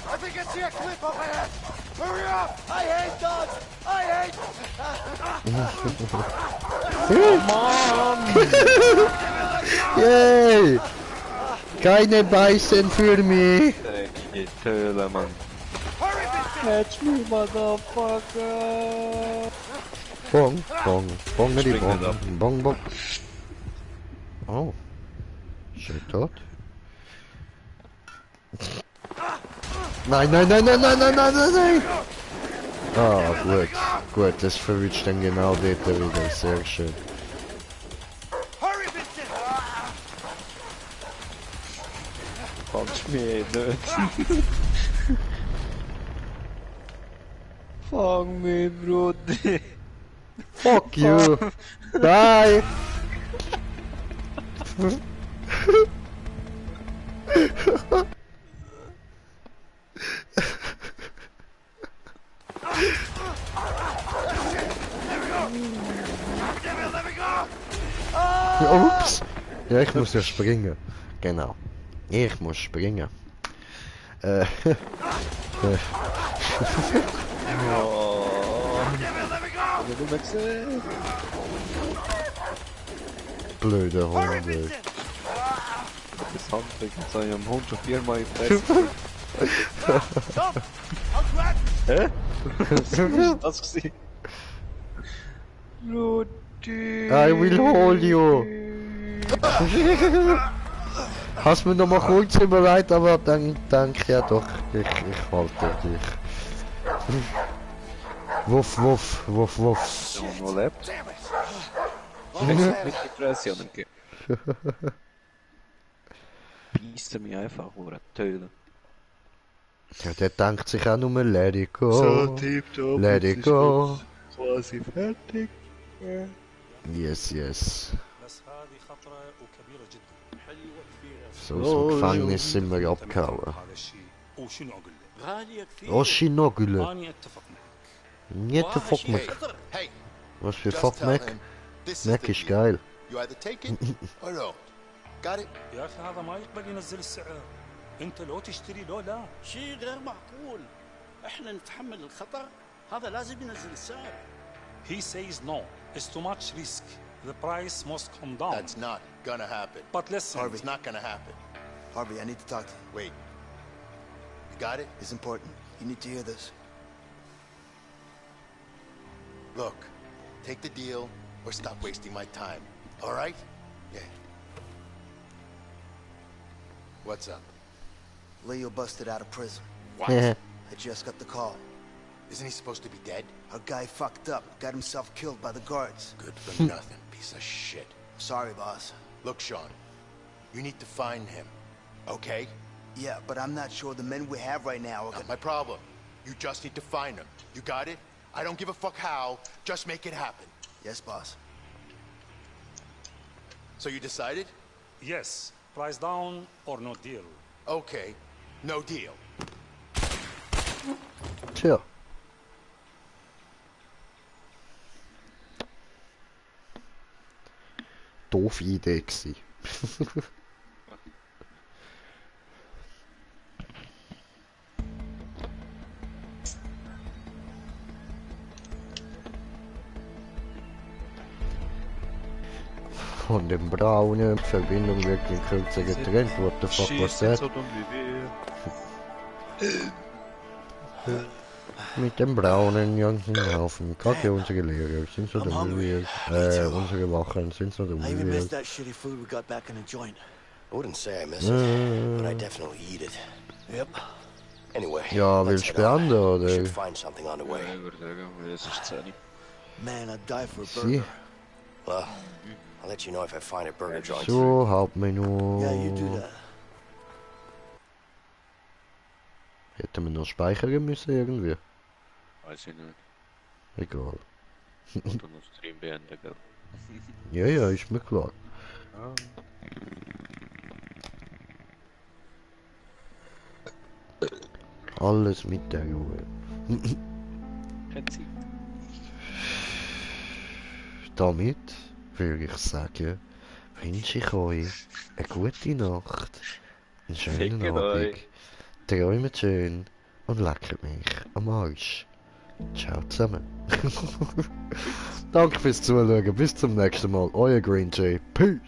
I think I see a cliff up ahead. Hurry up! I hate dogs. I hate. Yay! Keine Beißen für mich. Die Töle, Mann. Catch me, motherfucker. Bong, bong, bongeri bong, bong, bong. Oh. Ist er tot? Nein. Ah, gut, das verwünscht dann genau dort wieder, sehr schön. Fangst mich nicht. Fang mich, Bruder. Fuck you! Bye! Ups! Ja, ich muss ja springen. Genau. Ich muss springen. Blöde Hunde. Das Handwerk mit seinem Hund schon viermal gefressen. Hä? Was ist das gewesen? I will hold you. Hast mir noch mal kurz bereit, aber dann danke ja doch. Ich halte dich. Wuff. Der noch lebt. Mit Depressionen geben. Beißt mich einfach, oder Töle. Ja, der denkt sich auch nur, let it go. So tipptopp. Let it go. Quasi fertig. Yes. So Gefängnis sind wir abgehauen. Oshinogule. Nicht der Fuck Mac. Was für Fuck Mac? Mac ist geil. You either take it or don't. Got it? يا اخي هذا ما يقبل ينزل السعر. انت لو تشتري لو لا. شيء غير معقول. احنا نتحمل الخطر. هذا لازم ينزل السعر. He says no. It's too much risk. The price must come down. That's not gonna happen. But listen, Harvey, it's not gonna happen. Harvey, I need to talk to you. Wait. You got it? It's important. You need to hear this. Look, take the deal or stop wasting my time. All right? Yeah. What's up? Leo busted out of prison. What? I just got the call. Isn't he supposed to be dead? Our guy fucked up, got himself killed by the guards. Good for nothing, piece of shit. Sorry, boss. Look, Sean, you need to find him, okay? Yeah, but I'm not sure the men we have right now are Not my problem. You just need to find him. You got it? I don't give a fuck how. Just make it happen. Yes, boss. So you decided? Yes. Price down or no deal. Okay. No deal. Tja. Doofe Idee gewesen. Von dem braunen Verbindung wird in Kürze getrennt. What the fuck was that? So dumm wie wir. Mit dem braunen ganzen Haufen Kacke, unsere Lehrer sind so dumm wie wir. Unsere Wachen sind so dumm I wie even wir. missed that shitty food we got back in the joint. I wouldn't say I miss it, but I definitely eat it. Yep. Anyway, Ja, willst du beantworten, we oder? should find something on the way. Ich würde sagen, das ist 10. Man, I'd die for a Sie. burger. Well, I'll let you know if I find a burger joint. So, Hauptmenü. Yeah, you do that. Hätten wir noch speichern müssen irgendwie? Weiß ich nicht. Egal. Oder noch Stream beenden, gell? Ja, ja, ist mir klar. Alles mit der Ruhe. Keine Zeit. Damit würde ich sagen, wünsche ich euch eine gute Nacht, einen schönen Fickt Abend, euch. träumt schön und leckert mich am Arsch. Ciao zusammen. Danke fürs Zuschauen, bis zum nächsten Mal, euer Green Jay. Peace.